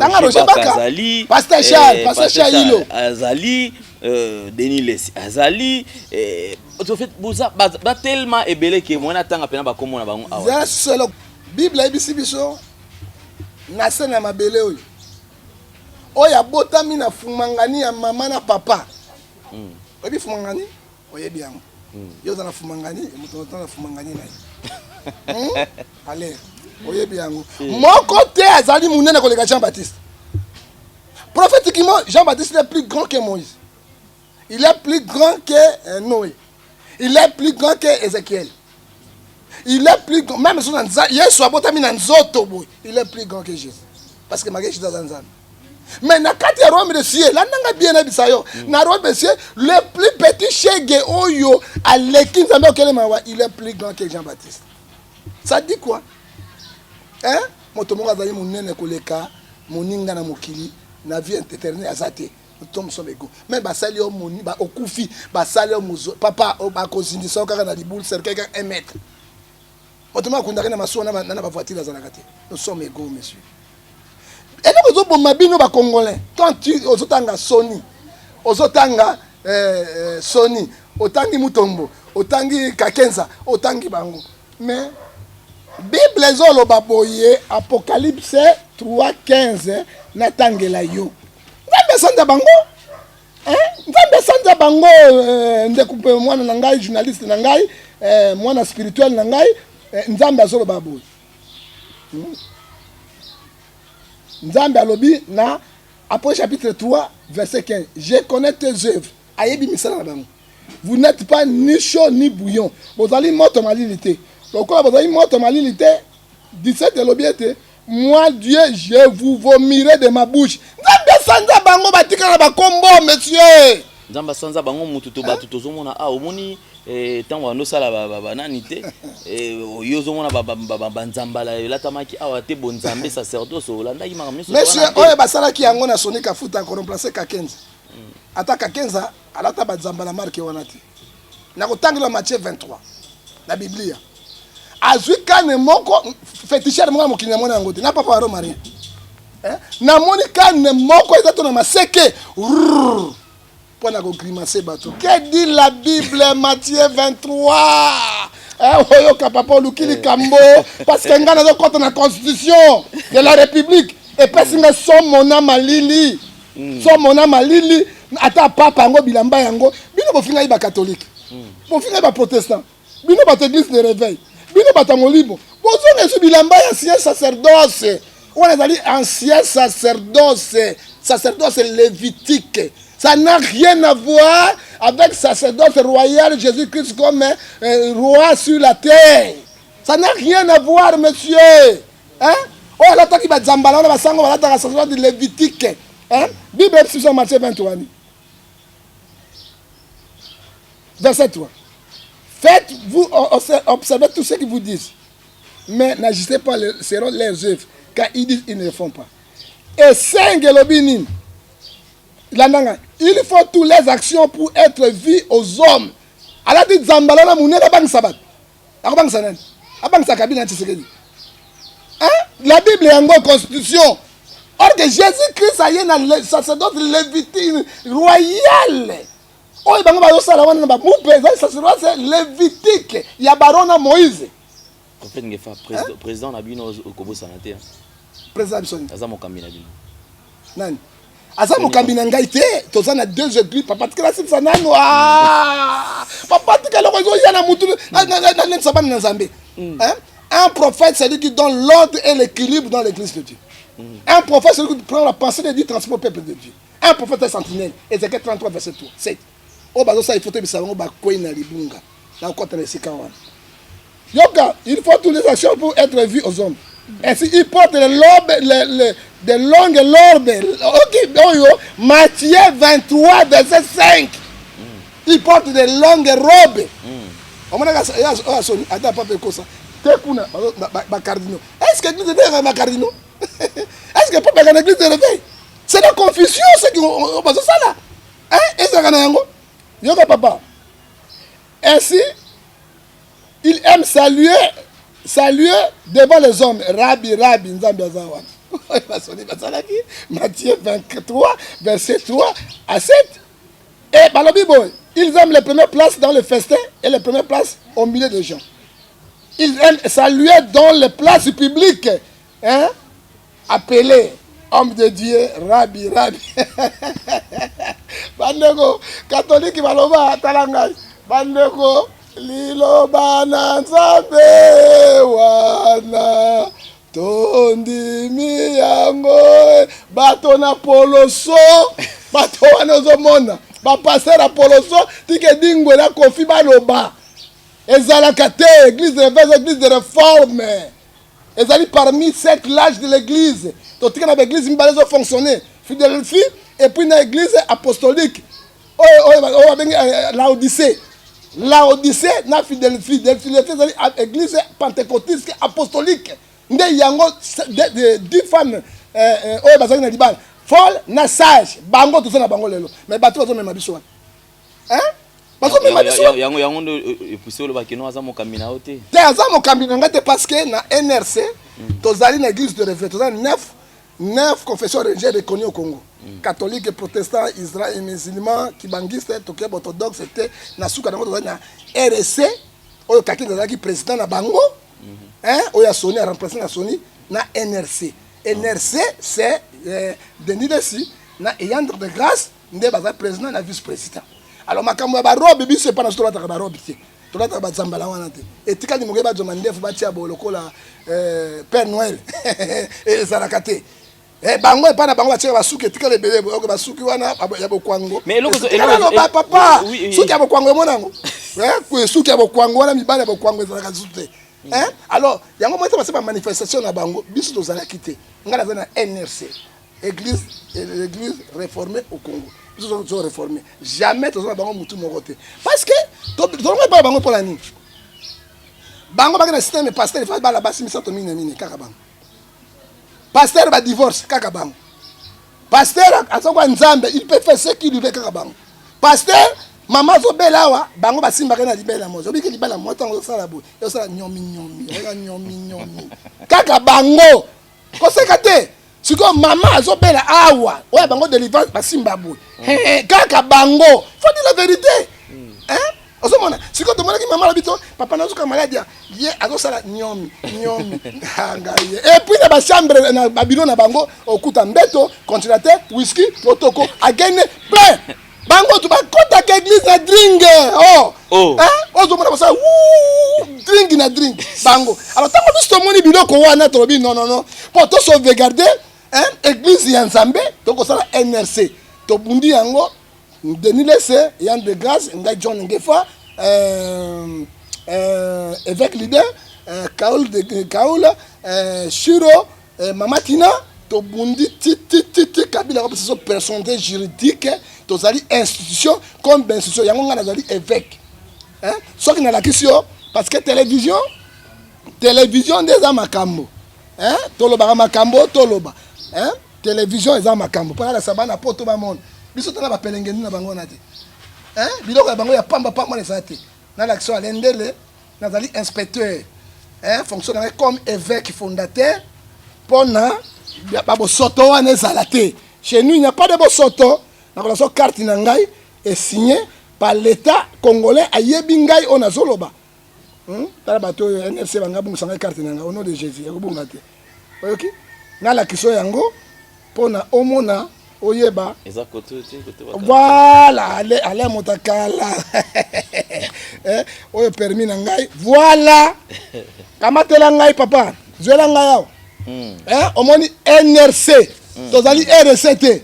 Azali, Pasteur Charles Azali, Denis Les Azali, au fait, ba tellement ébélé que moi n'attends à peine pas comment on a bango. C'est la Bible ABC biso, nasa na mabele oyo. Oya botami na fumangani ya mama na papa. Obi fumangani? Oyebi yango. Yo za na fumangani, muto na fumangani na. Allez, oyebi yango. Moko te azali munene koleka Jean-Baptiste. Prophétiquement, Jean-Baptiste est plus grand que Moïse. Il est plus grand que Noé. Il est plus grand que Ézéchiel. Il est plus grand, même si Yesu abotami na nzoto boy, il est plus grand que Jésus. Parce que Marie Jésus dans Zanzan. Mais na kati Rome de ciel, là nanga bien na bisayo. Na Rome de ciel, le plus petit chege oyo à l'équipe de il est plus grand que Jean-Baptiste. Ça dit quoi? Hein? Motomo azali munene koleka, moninga na mokili, na vie éternelle azate. Nous sommes égaux. Mais basali o moni ba okufi, basali o muzo. Papa o ba kozindisa kaka na liboule cercle 1 mètre. Motomo akundaka na maso na ba voiture za nakate. Nous sommes égaux, monsieur. Et donc, aux autres ba Congolais, quand tu aux autres Sony, Sony, autangi Mutombo, autangi Kakenza, autangi Bango. Mais Bible zolo baboye Apocalypse 3:15 natangela yo. Nzambe sanda bango. Nzambe sanda bango ndekupe mwana na ngai journaliste na ngai, mwana spirituel na ngai, nzambe zolo baboye. Nzambe alobi na Apocalypse chapitre 3 verset 15. Je connais tes œuvres. Ayebi misala na bango. vous n'êtes pas ni chaud ni bouillon. Vous allez moto malilité. Donc quand vous allez moto malilité, 17 de l'obéité, moi Dieu, je vous vomirai de ma bouche. Nzambe sanza bango batika na bakombo monsieur. Nzamba sanza bango mututo batuto zomona omoni tango ando sala banani te yo zomona banzambala elatamaki awa te bonzambe sacerdoce olanda ki makamyo so. Monsieur oye basala ki yango na sonika futa ko remplacer Kakenza. Ata Kakenza alata banzambala marque wana te. Na kotangela Matthieu 23 na Biblia. Azwi kane moko féticheur moko mokili mona yango te na papa ro Marie. Na moni kane moko ezato na maseke. Pour na ko grimacer bateau. Que dit la Bible Matthieu 23? Oyoka papa lukili kambo parce que ngana zo contre la constitution de la République et parce que somona malili. Somona malili ata papa ngo bilamba yango bino bofinga iba catholique. Bofinga iba protestant. Bino ba église de réveil. Bino batangolibo bozonga su bilamba ya ancien sacerdoce on est ancien sacerdoce lévitique, ça n'a rien à voir avec sacerdoce royal Jésus-Christ comme roi sur la terre, ça n'a rien à voir monsieur, hein. Oh là taki ba zambala on ba sango ba ta sacerdoce lévitique, hein. Bible sur Matthieu 23 verset 3. Faites-vous observer tout ce qu'ils vous disent, mais n'agissez pas selon leurs œuvres, car ils disent ils ne le font pas. Et 5 il faut toutes les actions pour être vues aux hommes. Alors dit Zambalana Mounela Bang Sabat. La Bible est en bonne constitution. Or que Jésus-Christ a un sacerdoce lévitique royal. Oh, il y a Lévitique, il y a Barona Moïse. Président Nabino Okobo Sanate. Président Absoni. Azamo Kambina. Nani? Azamo Kambina Ngaite, Tozan a 2 églises, papa Tkela Sanano. Papa Tkela Yana Moutou, un prophète, c'est lui qui donne l'ordre et l'équilibre dans l'église de Dieu. Un prophète, c'est lui qui prend la pensée de Dieu, transport au peuple de Dieu. Un prophète est sentinelle. Ézéchiel 33, verset 7. Il faut toutes les actions pour être vu aux hommes. Ainsi, il porte des longues robes. Matthieu 23, verset 5. Il porte des longues robes. Est-ce que l'église est un cardinal? Est-ce que le peuple est une église de réveil? C'est la confusion, c'est qu'on passe ça là. Hein? Et c'est un yoga papa. Ainsi, il aime saluer devant les hommes. Rabbi, Nzambi Azawan. Matthieu 23, verset 3 à 7. Et par la Bible, ils aiment les premières places dans le festin et les premières places au milieu des gens. Ils aiment saluer dans les places publiques. Hein? Appelés homme de Dieu, Rabbi. Bandeko, catholique, Baloba, Talangai. Bandeko, Liloba, Nzambe, Wana, Tondi, Miyango, Batona Poloso, Batona Zomona, Bapaser à Poloso, Tike Dingo, la Kofi Baloba. Ezalakate, église de réveil, église de réforme. Ezali parmi 7 l'âge de l'église. Donc, il y a l'église qui va fonctionner. Philadelphie, et puis une église apostolique. Laodicée. Laodicée, na Philadelphie. Philadelphie, c'est l'église pentecôtiste apostolique. Il y a 10 femmes. Folle, na sage. Bango, tout ça, na bango lelo. Mais bateau, ils ont même habitué. Hein? Parce que na NRC, tozali na église de réveil, tozali 9 confessions religieuses reconnues au Congo. Catholiques, protestants, israéliens, musulmans, kibangistes, toké orthodoxes, na suka nango tozali na RSC, oyo kaki tozali président na bango, hein, oyo Sony a remplacé na Sony na NRC. NRC c'est Denis Desi na ayant de grâce, ndé baza président na vice-président. Alors makambo ya ba robe biso pas na stola ta ba robe ti. Tola ta ba zambala wana te. Etika ni moke ba joma ndefu ba tia bo lokola Père Noël et sarakate. bango et pas na bango batika basuki etika lebele boyo basuki wana ya bokwango mais eloko papa suki ya bokwango monango suki ya bokwango wana mibale ya bokwango ezalaka zute alors yango mo ete ba manifestation na bango biso tozalaki te ngala za na NRC église réformée au Congo biso tozo réformer jamais tozona bango mutu moko te parce que tozonga ba bango pour la nini bango ba na système pasteur fa ba la basi misato mine kaka bango pasteur ba divorce kaka bango pasteur azokwa nzambe il peut faire ce qu'il veut kaka bango pasteur mama zo belawa bango basimba kana libela mozo biki libela moto ngo sala bo yo sala nyomi kaka bango ko sekate siko mama zo bela awa oya bango délivrance basimba bo kaka bango faut dire la vérité osomona siko to monaki mama labito papa nazo ka maladie ye azosala nyomi hanga ye et puis na ba chambre na babilo na bango okuta mbeto congélateur whisky protocole agene plein bango tu ba kota ka église na drink ozomona basa drink na drink bango alors tango biso moni biloko wana to bi non pour to sauvegarder église ya Nzambe to ko sala NRC to bundi yango Denis Lessé, Yann de Grâce, Nga John Ngefa, évêque leader, Kaoul, Shiro, Mamatina, Tobundi, Titi, Kabila, ce sont personnalités juridiques, Tozali institution, comme institution, Yangon Nazali évêque. Sauf qu'il y a la question, parce que télévision des Amakambo, Toloba Makambo, Toloba, télévision des Amakambo, pour la sabana pour tout le monde. Biso tala ba pelengeni na bango na te biloko ya bango ya pamba na sate na l'action alendele nazali inspecteur fonctionnaire comme évêque fondateur pona ba bosoto wana ezalate chez nous il n'y a pas de bosoto na relation carte na ngai est signé par l'état congolais ayebi ngai ona zoloba tala bato NRC banga bunga sanga carte na ngai au nom de Jésus ya kubunga te oyoki na la kiso yango pona omona oyeba voilà allez motakala oyo permis na ngai voilà kamatela ngai papa zwela ngai awo omoni NRC tozali RCT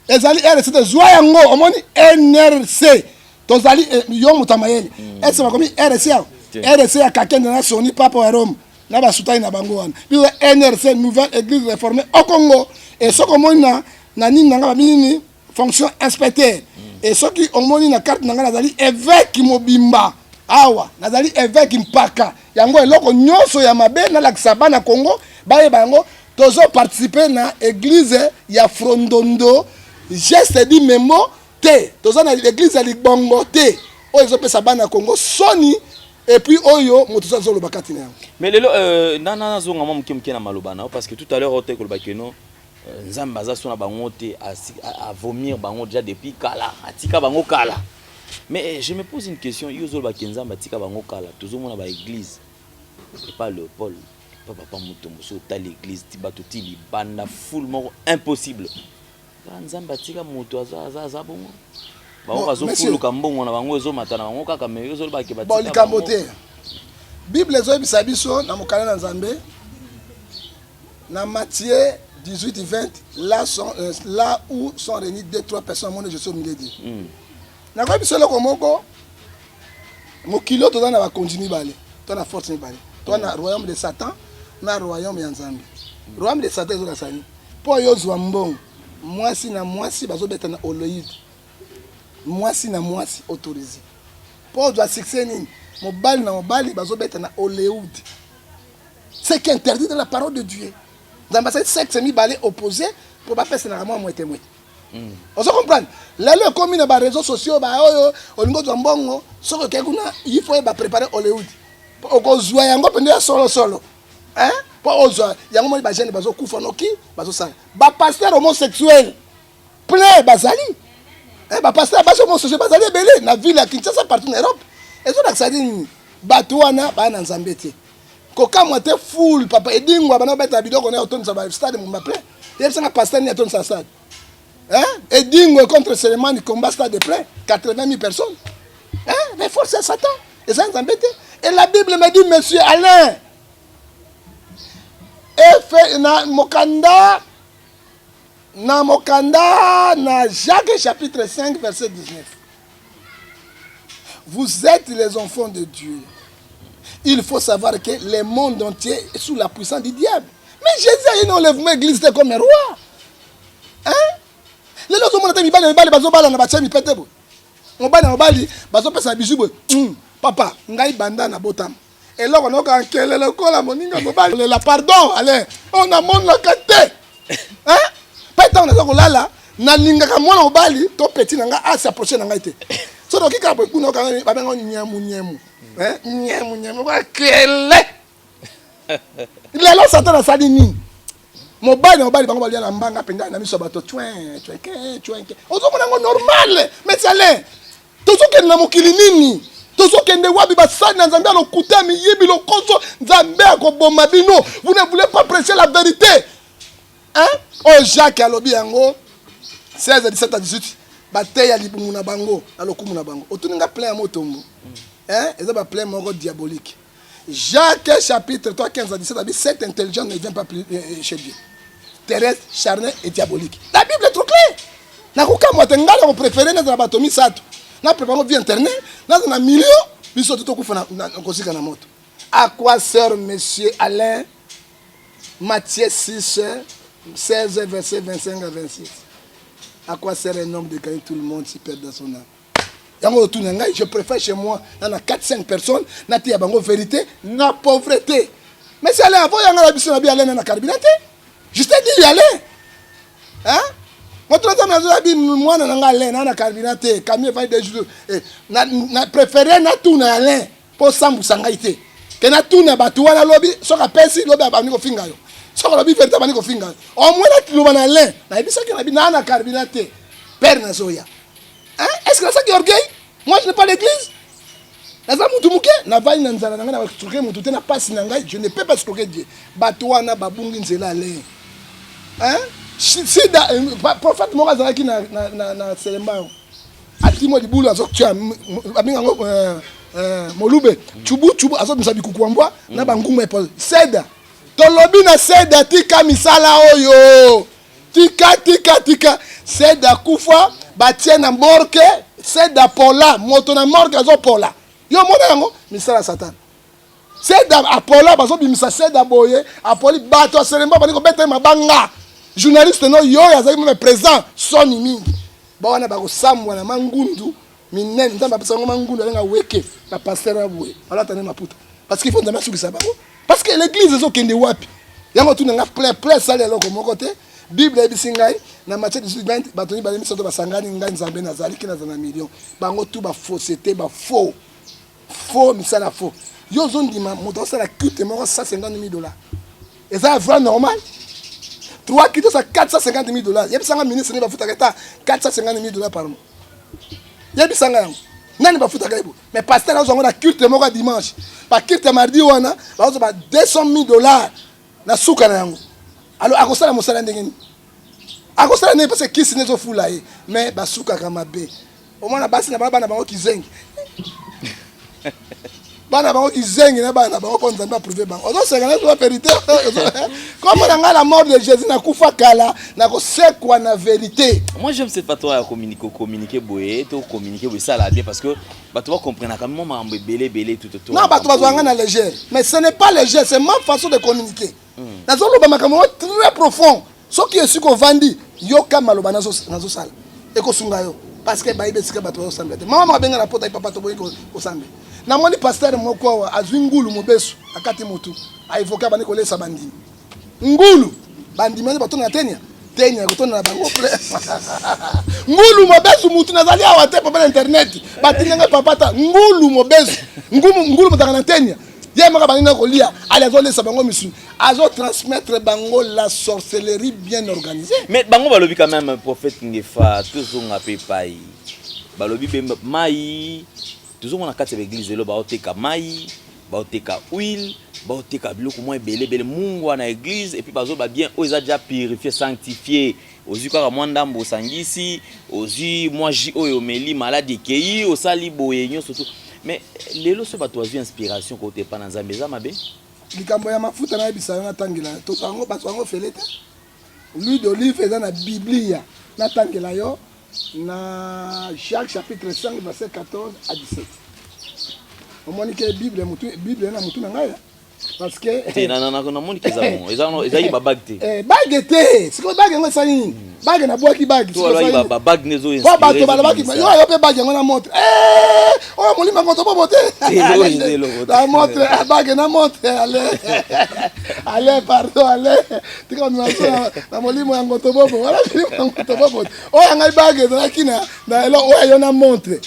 ezali RCT zwa yango omoni NRC tozali yo mutamayeli ese bakomi RC awo RC ya kakende na Sony papa wa Rome na basutani na bango wana biso NRC nouvelle église réformée au Congo et ce qu'on a na nini nanga babini fonction inspecteur et ce qui on moni na carte nanga nazali évêque mobimba awa nazali évêque mpaka yango eloko nyonso ya mabe na lakisaba na Congo baye bango tozo participer na église ya Frondondo geste di memo te tozo na église ya Libongo te o ezopesa bana Congo soni et puis oyo moto zo loba kati na mais lelo nana zonga mo mkimke na malobana parce que tout à l'heure ote ko loba keno Nzamba za sona bango te à vomir bango déjà depuis kala atika bango kala mais je me pose une question yozo ba Nzamba atika bango kala tozo mona ba église et pas le Paul pas papa mutombo so ta l'église tibato ti libanda full moko impossible Nzamba atika moto za bongo bango bazo fulu kambongo na bango ezo matana bango kaka mais yozo ba ke batika bon likambote Bible zo bisa biso na mokala na Nzambe na Matthieu 18-20, là où sont réunis 2-3 personnes, moi je suis au milieu d'eux. Na kwa biso loko moko mo kilo to na ba continue balé, to na force ni balé. To na royaume de Satan, na royaume ya Nzambe. Royaume de Satan zo na sani. Po yo zwa mbongo, mwasi na mwasi bazo beta na oloïde. Mwasi na mwasi autorisé. Po doit succès nini? Mobali na mobali bazo beta na Hollywood. C'est qui interdit dans la parole de Dieu. Dans ma sexe mi balé opposé pour pas passer na moi moite moite. On se comprend. Là le comme na ba réseaux sociaux ba oyo olingo zwambongo soko ke kuna il faut ba préparer Hollywood. Oko zwa yango pende solo. Po ozwa yango mo ba jeune bazo kufa noki bazo sala. Ba pasteur homosexuel plein bazali. Ba pasteur bazo homosexuel bazali belé na ville ya Kinshasa partout en Europe. Ezo na ksadi bato wana ba na Nzambe te. Koka moite full papa edingwa bana beta bidoko na otonisa ba stade mo plein. Il y a un pasteur qui a stade. Et dingue contre Seulement combat stade de plein, 80 000 personnes. Mais force c'est Satan. Et ça nous embête. Et la Bible me dit, monsieur Alain, et fait na Mokanda na Jacques chapitre 5 verset 19. Vous êtes les enfants de Dieu. Il faut savoir que le monde entier est sous la puissance du diable. Mais Jésus a eu un enlèvement église comme un roi. Hein? Les autres monde mibali bazo bala na batia mipete bo. Mobali bazo pesa bisu bo. Papa, ngai banda na botam. Et là on a kankele le kola moninga mobali la pardon, allez, on a mon locaté. Hein? Pas tant on a kolala na linga ka mwana mobali to petit nanga a s'approcher nanga été. So donc ka bo kuno ka ba bengo nyemu. Hein? Nyemu ba kele. Lelo satana sali nini? Mobali bango balia na mbanga penda na miso bato twen. Ozo mona ngo normal, mais allez. Tozo ke na mokili nini? Tozo ke nde wabi basani na Nzambe alokuta miyibi lokoso Nzambe akoboma bino. Vous ne voulez pas prêcher la vérité. Hein? Oh Jacques alobi yango 16 17 à 18. Bateya libungu na bango, alokumu na bango. Otuninga plein motombo. Hein? Eza ba plein moko diabolique. Jacques chapitre 3 15 à 17 a dit cette intelligence ne vient pas plus chez Dieu. Terrestre, charnel et diabolique. La Bible est trop claire. Na kuka motengala on préféré na batomi sato. Na préparé via internet, na million, biso tout kufa na kosika na moto. À quoi sert monsieur Alain Matthieu 6 16 verset 25 à 26. À quoi sert un homme de gagner tout le monde s'il perd dans son âme? Je préfère chez moi, dans 4-5 personnes, na tia bango vérité, na pauvreté. Mais si Alain avant, il y a un abissé na bien na carbinaté. Je t'ai dit, y aller. Hein? Moi, tout le temps, je dis, moi, na na carbinaté, Camille va des jours. Na préféré na tout na Alain, pour sambu sangaité. Que na tout na batu wana lobby, so ka pesi lobby abani ko finga yo. So ka lobby vérité abani ko finga. Au moins na kilo na Alain, na bisa que na bi na carbinaté. Père na soya. Hein? Est-ce que c'est ça qui est orgueil? Moi, je n'ai pas l'église. Je ne peux pas escroquer Dieu. Hein? Si le prophète Morazana qui na Selemba, Atimo di Boula, Molube, Chubu, Azot Musabi Kukwambwa, Nabangume Paul, Seda. Tolobi na Seda, Tika Misala Oyo. Tika. Seda Kufa. Batie na morke, c'est da pola, moto na morke azo pola. Yo mona yango, misala satan. C'est da apola bazo bimisa c'est da boye, apoli bato selemba baniko bete mabanga. Journaliste no yo yazaki me présent soni mingi. Ba wana ba ko samwa na mangundu, minen ndamba pesa ngo mangundu nga weke, ba pasteur aboué. Ala tane maputa. Parce qu'il faut ndama sukisa bango. Parce que l'église ezo kende wapi. Yango tu nga plein sale loko mon côté. Bible ebisingai na Matthieu 18 batoni balemi soto basangani ngai Nzambe nazali kina za na million bango tu ba fausseté ba faux misala faux yo zondima moto sala culte moko $150,000 et ça vrai normal 3 kilos à $450,000 yebisanga ministre ne ba futa $450,000 par mois yebisanga yango nani ba futa kaibo mais pasteur azongo na culte moko dimanche ba culte mardi wana ba zo ba $200,000 na suka na yango. Alors, à cause de la moussala ndengeni. À cause de la parce que qui s'est zo fula e, mais basuka kamabe. Au moins na basi na baba na bango kizengi. Bana bango kizengi na bana bango ko nzamba prouver bango. Ozo sekana zo vérité. Comme on a la mort de Jésus na kufa kala, na ko sekwa na vérité. Moi j'aime cette façon à communiquer boé, to communiquer boé ça là bien parce que bah tu vas comprendre quand même mambo belé tout. Non, bah tu vas voir na léger. Mais ce n'est pas léger, c'est ma façon de communiquer. Nazo loba makambo très profond. Ce qui est sur qu'on vandi, yo kama loba nazo sala. Et ko sunga yo parce que baïbe sika bato yo samba. Maman benga na pota papa to boy ko samba. Na moni pasteur moko azwingulu mobesu akati mutu. Aivoka bani ko lesa bandi. Ngulu bandi mane bato na tenya ko na bango ple. Ngulu mobesu mutu nazali awa te pa internet. Batinga papa ngulu mobesu. Ngulu mutaka na tenya. Yemaka banina kolia, allez les sabango misu. Azo transmettre bango la sorcellerie bien organisée. Mais bango balobi quand même prophète Ngefa, toujours ngapé pai. Balobi be mai, toujours on a quatre églises lo ba oteka mai, ba oteka huile, ba oteka biloko moins belé mungu na église et puis bazo ba bien oza déjà purifié, sanctifié. Ozu kwa mwanda mbo sangisi, ozu moi ji oyo meli malade kei, osali boyenyo surtout. Mais les lots se battu inspiration côté pas dans Zambéza mabe. likambo ya mafuta na bisa na tangela to sango baso ngo felete l'huile d'olive est dans la Biblia na tangela yo na Jacques chapitre 5 verset 14 à 17 au moins que Bible na mutu na ngaya parce que na moni que ça bagte bagete siko bagé ngo sani bagé na boaki bagé to ba bag nezo inspiré ba to ba bagé yo pe bagé ngo na montre oh molima ngo to bobote la montre bagé na montre allez pardon allez tika mi na molima ngo to bobo wala ngo to bobo oh ngai bagé na kina na elo oh yo na montre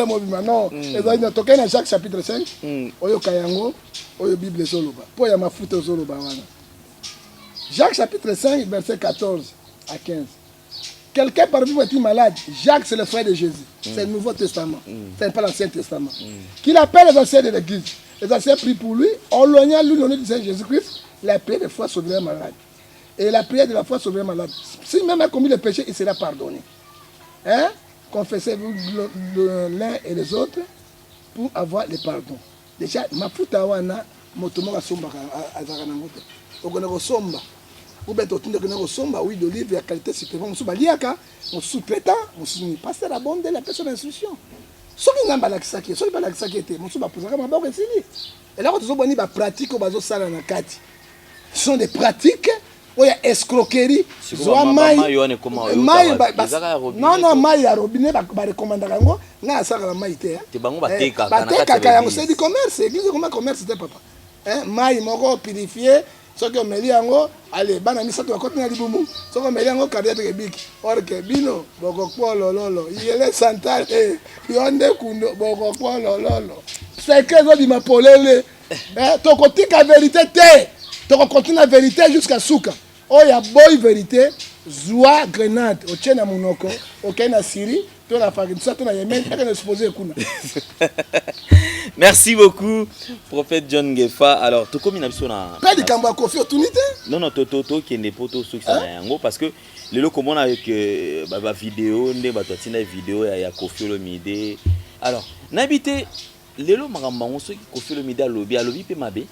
molima non ezo ina toke na Jacques chapitre 5 oyo kayango oyo Bible zoloba po ya mafuta zoloba wana Jacques chapitre 5 verset 14 à 15. Quelqu'un parmi vous est malade. Jacques c'est le frère de Jésus. C'est le Nouveau Testament. C'est pas l'Ancien Testament. Qu'il appelle les anciens de l'église. Les anciens prient pour lui. En loignant lui le nom du Seigneur Jésus-Christ, la prière de foi sauverait malade. Et la prière de la foi sauverait malade. Si même a commis le péché, il sera pardonné. Hein? Confessez-vous l'un et les autres pour avoir le pardon. Déjà, mafuta wana motomo ka somba azaka na ngote. Okona ko somba. Ube to tinde ko somba huile d'olive ya qualité supérieure musu baliaka, musu traitant, musu passer la bonne de la personne d'instruction. Soki ngamba la kisaki, soki ba la kisaki était, musu ba posaka maboko esili. Et là quand boni ba pratique bazo sala na kati. Ce sont des pratiques où il y a escroquerie. Non, mai ya robinet ba recommanda kango, na sala la mai te. Te bango bateka kana c'est du commerce, église comment commerce c'était papa. Hein, mai moko purifié, ce que meli yango, allez, bana misato ba kotina libumu. Ce que meli yango cardiaque ebiki. Or que bino boko polo lolo, yele santal yonde kundo boko polo lolo. C'est que zo di mapolele. Hein, to kotika vérité te. To continue la vérité jusqu'à souka. Oh ya boy vérité, zoa grenade, o tchena munoko, o kena Syrie, to la fakin ça to na Yemen, et que exposé kuna. Merci beaucoup prophète John Ngefa. Alors to komi na biso na pas de kamba kofi otunité. Non toto qui est poto ceux qui sont yango parce que les locaux comment avec ba vidéo ndé ba totina vidéo ya Koffi Olomide. Alors n'habité lelo makambango ceux qui Koffi Olomide alobi pe mabe.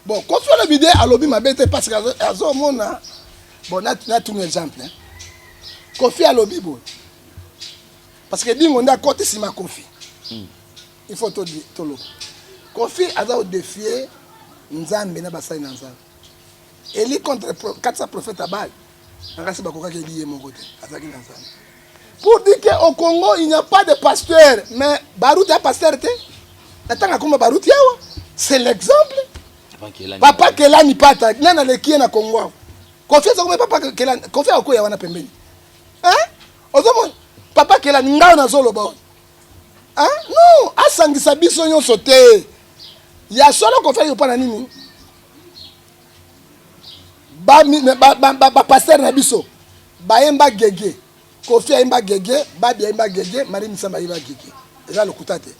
Bon, Koffi Olomide alobi mabe parce que azo mona bon na tout un exemple hein. Koffi alobi bon. Parce que dingo nda côté si ma Koffi. Il faut to lo. Koffi aza défier Nzambe na basai na Nzambe. Eli contre 400 prophètes à Baal. Ngasi bakoka ke lié mon côté. Azaki na Nzambe. Pour dire qu'au Congo il n'y a pas de pasteur, mais Baruti a pasteur te. Natanga comme Baruti yawa. C'est l'exemple. Papa Kelani pata nana lekie na Kongo. Confiance comme papa Kelani, confiance ko ya wana pembeni. Hein? Ozomo papa Kelani ngao na zolo ba. Hein? Non, asangisa biso nyonso te. Ya solo confiance yo pana nini? Ba pasteur na biso. Ba yemba gege. Koffi yemba gege, ba bi yemba gege, mari misamba yemba gege. Eza lokutate.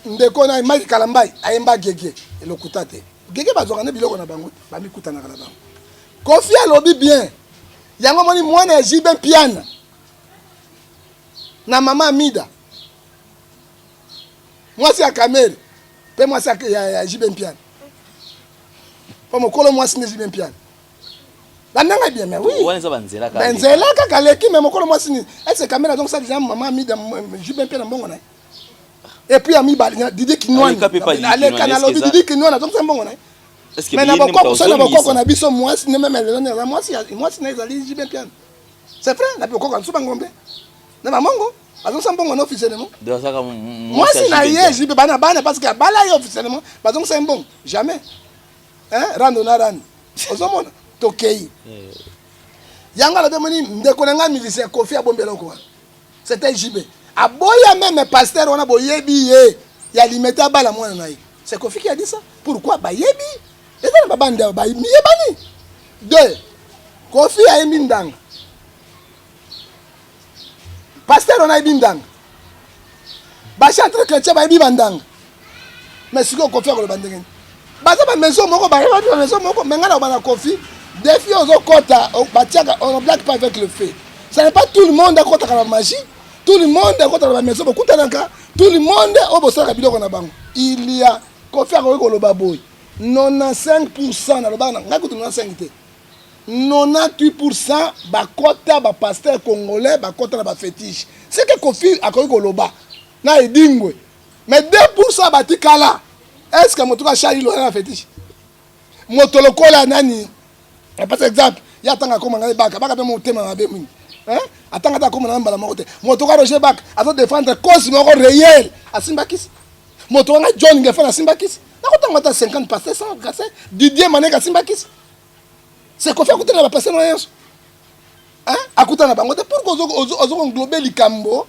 Ndeko na Mike Kalambai ayemba gege elokuta te gege bazokana biloko na bango bamikuta na kala bango Koffi alobi bien yango moni mwana ya Jibe Piana na mama Mida mwasi ya Kamere pe mwasi ya Jibe Piana po mokolo mwasi ne Jibe Piana bandanga bien mais oui wana za banzela ka banzela ka leki mais mokolo mwasi ni est-ce Kamere donc ça déjà mama Mida Jibe Piana mbongo na. Et puis ami Didi Kinwani allez canalo Didi Kinwani donc c'est bon on est mais na boko ça na boko na biso moi ne même na moi si na ezali Jibe Piana c'est vrai na boko so bangombe na mamongo bazon ça bon officiellement moi si na yé Jibe bana parce que bala yo officiellement bazon c'est bon jamais hein rando na rando ozomona tokei yanga la demoni ndeko nga musicien Koffi abombelo ko c'était Jibe. Aboya même pasteur on a boyebi ye ya limeta bala mwana na ye. C'est Koffi qui a dit ça. Pourquoi ba yebi? Et ça ba banda ba yebani. Deux. Koffi a yebi ndanga. Pasteur on a yebi ndanga. Ba chantre chrétien ba yebi bandanga. Mais siko Koffi a ko bandenge. Ba za ba maison moko ba maison moko mengana ba na Koffi. Défi ozo kota ba tiaka on blague pas avec le fait. Ce n'est pas tout le monde qui kota la magie. Tout le monde est contre la maison, tout le monde est au bout de la banque. Il y a Kofi akoki koloba boy 95% na loba ngai kutu 95 te 98% bakota bapasteur congolais bakota na bafétiche c'est que Kofi akoki koloba na edingwe mais 2% batikala est-ce que moto ka shali lo na fétiche moto lokola nani par exemple ya tanga koma ngai baka pe motema mabe mingi atanga ta koma na mbala moko te moto ka Roger Baka azo défendre cause moko réel asimba kisi moto nga John Ngefana asimba kisi nakotanga ta 50 passer 100 kase Didier Maneka asimba kisi c'est Kofi akutana ba passer no yenso akutana bango te pourquoi ozo englober likambo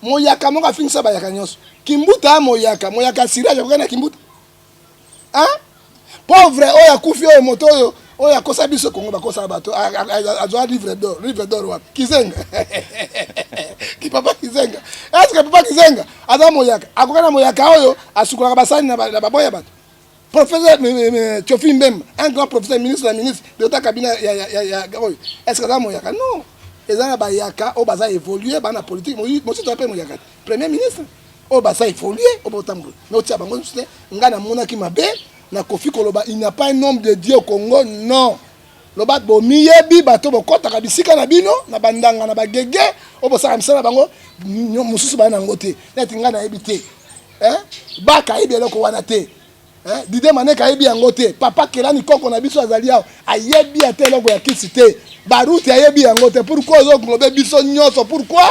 moyaka moko afinisa bayaka nyonso kimbuta moyaka sirage kokana kimbuta pauvre oyo akufi oyo moto oyo akosa biso Kongo bakosa bato azwa livre d'or wapi Kizenga kipapa Kizenga est-ce que papa Kizenga aza moyaka akokana moyaka oyo asukulaka basani na baboya bato professeur Tiofi Mbemba un grand professeur ministre de ta cabinet ya oyo est-ce que aza moyaka non ezana bayaka o baza évoluer bana politique mo si topé moyaka premier ministre o baza évoluer o botambo mais o tia bango nste ngana mona ki mabe na Kofi koloba il n'y a pas un homme de Dieu au Congo non loba bo miyebi bato bokota ka bisika na bino na bandanga na bagege o bosaka misala bango mususu bana ngote neti ngana ebité baka ebele ko wana te Didier Maneka yebi yango te papa Kelani koko na biso azali awo ayebi ate eloko ya kisi te baruti ayebi yango te pourquoi ozonglobe biso nyonso pourquoi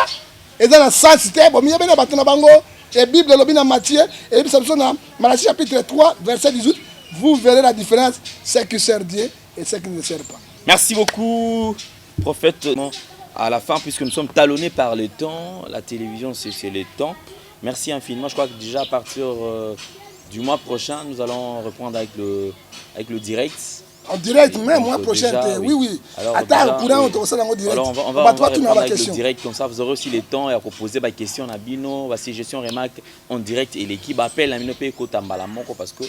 eza na sens te bo miyebi na bato na bango et Bible lobi na Matthieu et Bible samson na Malachie chapitre 3 verset 18 vous verrez la différence ce qui sert Dieu et ce qui ne sert pas. Merci beaucoup prophète. À la fin puisque nous sommes talonnés par le temps, la télévision c'est le temps. Merci infiniment. Je crois que déjà à partir du mois prochain, nous allons reprendre avec le direct. En direct, même mois prochain, déjà, oui. Attends, on va répondre avec le direct, comme ça vous aurez aussi le temps à proposer des questions à Bino, des suggestions, remarques en direct et l'équipe appelle à Minope Kotambalamoko parce que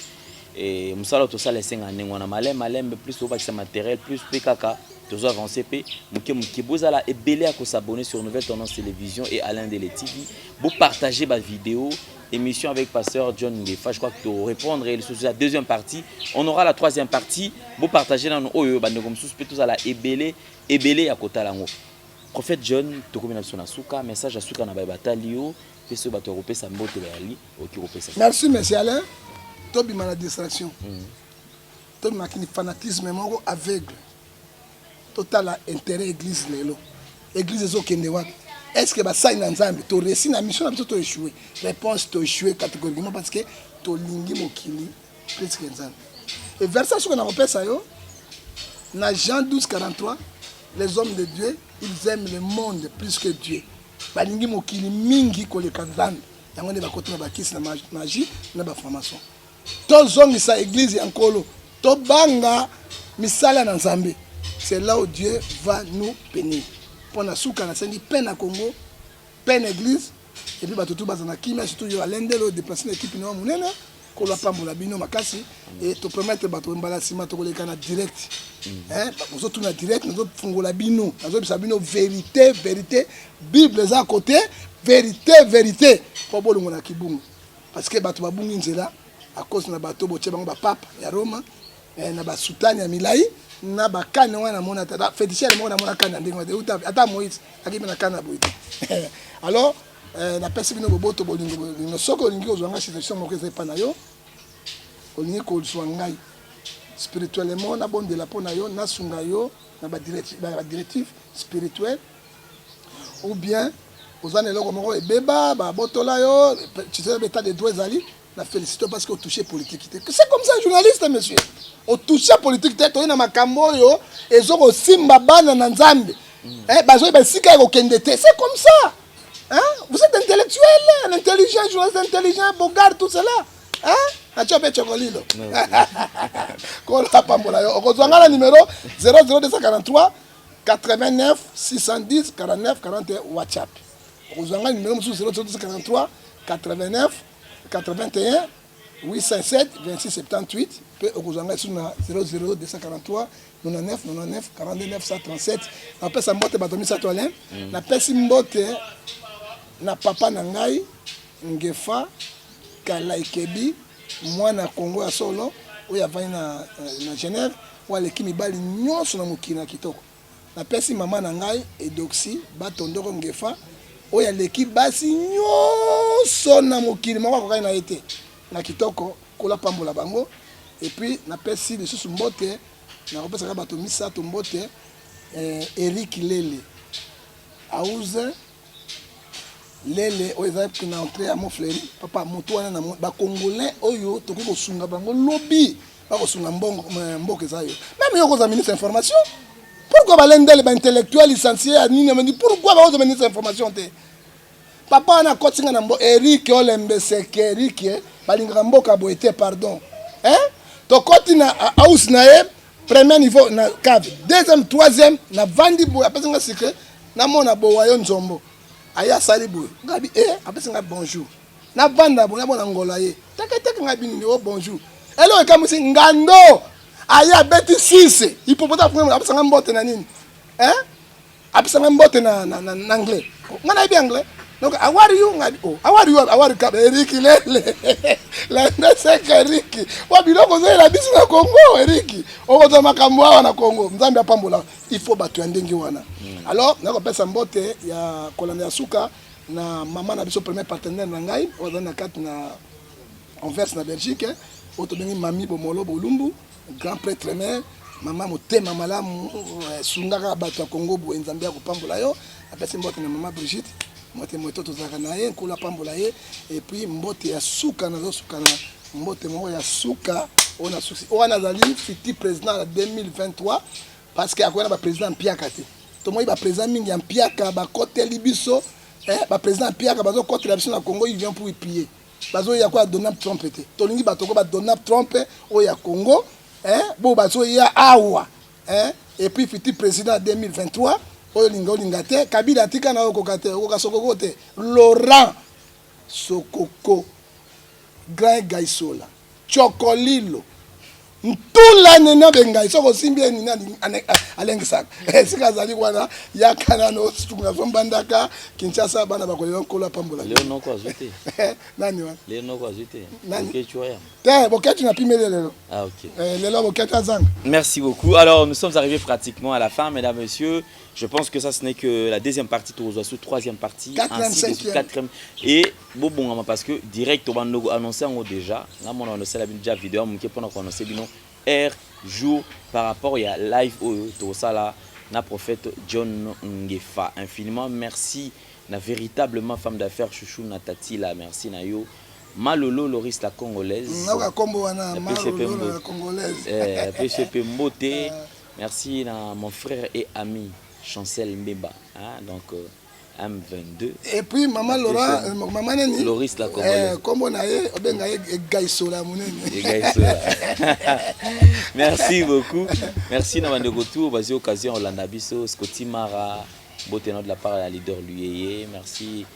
nous allons tout ça laisser en néo, on a malem plus au bas matériel, plus PKK, tous avancés P, vous allez ébeler à s'abonner sur Nouvelle Tendance Télévision et Alain Dele TV, vous partagez ma vidéo. Émission avec pasteur John Ngefa. Je crois que pour répondre sur la deuxième partie, on aura la troisième partie. Vous partagez dans nos comme tous à la ébélé à côté lango. Prophète John, tu connais son asuka, message asuka na batalio, que ce bateau européen ça mbote bali, OK européen. Merci monsieur Alain. Tobi ma la distraction. Tobi ma kini fanatisme moko aveugle. Total intérêt église lelo. Église ezo kende wapi? Est-ce que ça est ensemble? Tu réussis la mission, tu as échoué. Réponse, tu as échoué catégoriquement parce que tu as lingi mokili presque ensemble. Et verset sur qu'on a repéré ça, dans Jean 12, 43, les hommes de Dieu, ils aiment le monde plus que Dieu. Ba lingi mokili mingi ko le kanzambe. Yango ne ba kote na ba kisi na magie na ba formation. To zongi sa église yankolo, to banga misala na Nzambe. C'est là où Dieu va nous bénir. Pour la souka na sendi peine à Congo, peine église et puis batutu bazana kimia surtout yo alendelo déplacer l'équipe no munene ko la pambola bino makasi et te permettre batu mbala sima to koleka na direct bozo tuna direct nazo fungola bino nazo bisa bino vérité Bible za côté vérité po bolongo na kibungu parce que batu babungi nzela à cause na bato boche bango ba papa ya Roma na ba sultani ya Milai na bakane wana mona tata féticheur mona mona kana ndingo de uta ata Moïse akimi na kana boite alors na pesi bino boboto bolingo soko lingi ozwanga situation moko eza pana yo olingi ko ngai spirituellement na bon de la pona yo na sunga yo na ba directive spirituelle ou bien ozana eloko moko ebeba ba botola yo tu sais l'état de droit ezali la félicité parce que touché politique. C'est comme ça un journaliste monsieur. On touche politique tête on a makambo yo ezoko simba bana na Nzambe. Bazo ba sika ko kendete. C'est comme ça. Hein? Vous êtes intellectuel, un intelligent, journaliste intelligent, bogard tout cela. Hein? Achope chokolilo. Ko la pambola yo. Okozanga la numéro 00243 89 610 49 41 WhatsApp. Okozanga numéro 00243 89 81 807 26 78 peut okozanga sur 00243 99 49 137 après ça mbote batomi sa toile na pesi mbote na papa na ngai Ngefa Kalaikebi mwana Congo ya solo oyo avandi na Genève oyo aleki mibali nyonso na mokili na kitoko. Napesi mama na ngai Edoxy Batondoko Ngefa oyo aleki basi nyonso na mokili moko akokai na ye te na kitoko kola pambola bango. Et puis napesi lisusu mbote nakopesaka bato misato mbote. Eric Lele Auze Lele oyo ezali na entrée ya Montfleury papa moto wana na ba congolais oyo tokoki kosunga bango lobi bakosunga mboka eza yo même yo koza ministre information. Pourquoi balendele ba intellectuel licencié à nini me dit pourquoi ba koza ministre information te papa wana kotinga na mbo Eric Olembe Seke Eric balingaka mboka boete pardon to koti na house na ye premier niveau na cave deuxième troisième na vandi boy apesinga secret na mona bowayo nzombo aya sali boy ngabi apesinga bonjour na vanda boy na bona ngola ye teke ngabi ni bonjour elo ekamusi ngando aya beti 6 hipopota funga apesinga mbote na nini apesinga mbote na anglais ngana ibi anglais donc how are you ngabi how are you ka Eric Lele la ndaseka Eric wa biloko zo la biso na Congo Eric okoza makambo awa na Congo nzambe apambola il faut batu ndenge wana. Alors nako pesa mbote ya kolanda ya suka na mama na biso premier partenaire na ngai oza na kati na Anvers na Belgique oto bengi mami Bomolo Bolumbu grand prêtre mère mama motema malamu sungaka batu ya Congo bo nzambe akopambola yo apesa mbote na mama Brigitte moto tozaka na ye nkula pambola ye et puis mbote ya suka nazo suka na mbote moko ya suka ona susi ona azali fiti président la 2023 parce que akoya na ba président mpiaka te tomoyi ba président mingi ya mpiaka ba koteli biso ba président mpiaka bazo kotela biso na Congo il vient pour y piller bazo ya kwa Donald Trump te tolingi batoko ba Donald Trump o ya Congo bo bazo ya awa et puis fiti président 2023 oyo linga te Kabila tika na okoka te okoka sokoko te Laurent Sokoko Grand Gaisola Chokolilo ntula nena bengai soko simbi ni nani alengisaka sika zali wana yakana no tunga zombandaka Kinshasa bana bakolela nkola pambola leo noko azute nani wana leo noko azute Bokechoya te Bokecho na pimele lelo ok lelo Bokecho zang. Merci beaucoup. Alors nous sommes arrivés pratiquement à la fin mesdames messieurs. Je pense que ça ce n'est que la deuxième partie tout aux troisième partie quatrième et bon parce que direct on va annoncer en déjà là on a annoncé la vidéo mon qui pendant qu'on annoncer bino heure jour par rapport il y a live tout ça là na prophète John Ngefa infiniment merci na véritablement femme d'affaires chouchou na tati là merci na yo Malolo Loris la congolaise na kombo wana Malolo la congolaise PCP Mbote merci na mon frère et ami Chancel Mbemba donc M22 et puis maman Laura maman nani Loris la congolaise kombo na ye obenga ye Gaisola munene Gaisola merci beaucoup merci na bande retour basi occasion Olanda biso Scotty Mara botenant de la part de leader Luyeye merci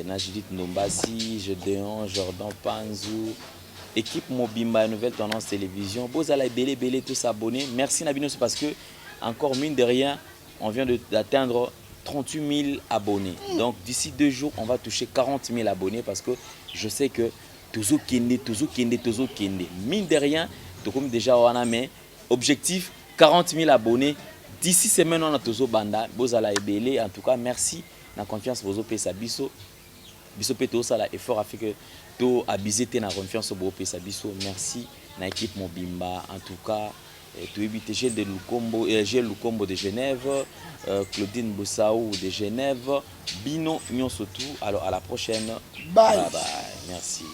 na Judith Nombasi Gedeon Jordan Panzou équipe Mobimba nouvelle tendance télévision bozala belé tous abonnés merci na bino parce que encore mine de rien on vient d'atteindre 38 000 abonnés. Donc d'ici 2 jours, on va toucher 40 000 abonnés parce que je sais que toujours kende. Mine de rien, comme déjà on a mais objectif 40 000 abonnés. D'ici semaine, on a toujours banda. Bozala ebele. En tout cas, merci. La confiance bozo pesa biso. Biso peto ça la effort a fait que to abisete na confiance bozo pesa biso. Merci na équipe Mobimba. En tout cas. Tu évites Gilles Lukombo de Genève, Claudine Boussaou de Genève, Bino Nyon Sotou. Alors à la prochaine. Bye. Bye bye. Merci.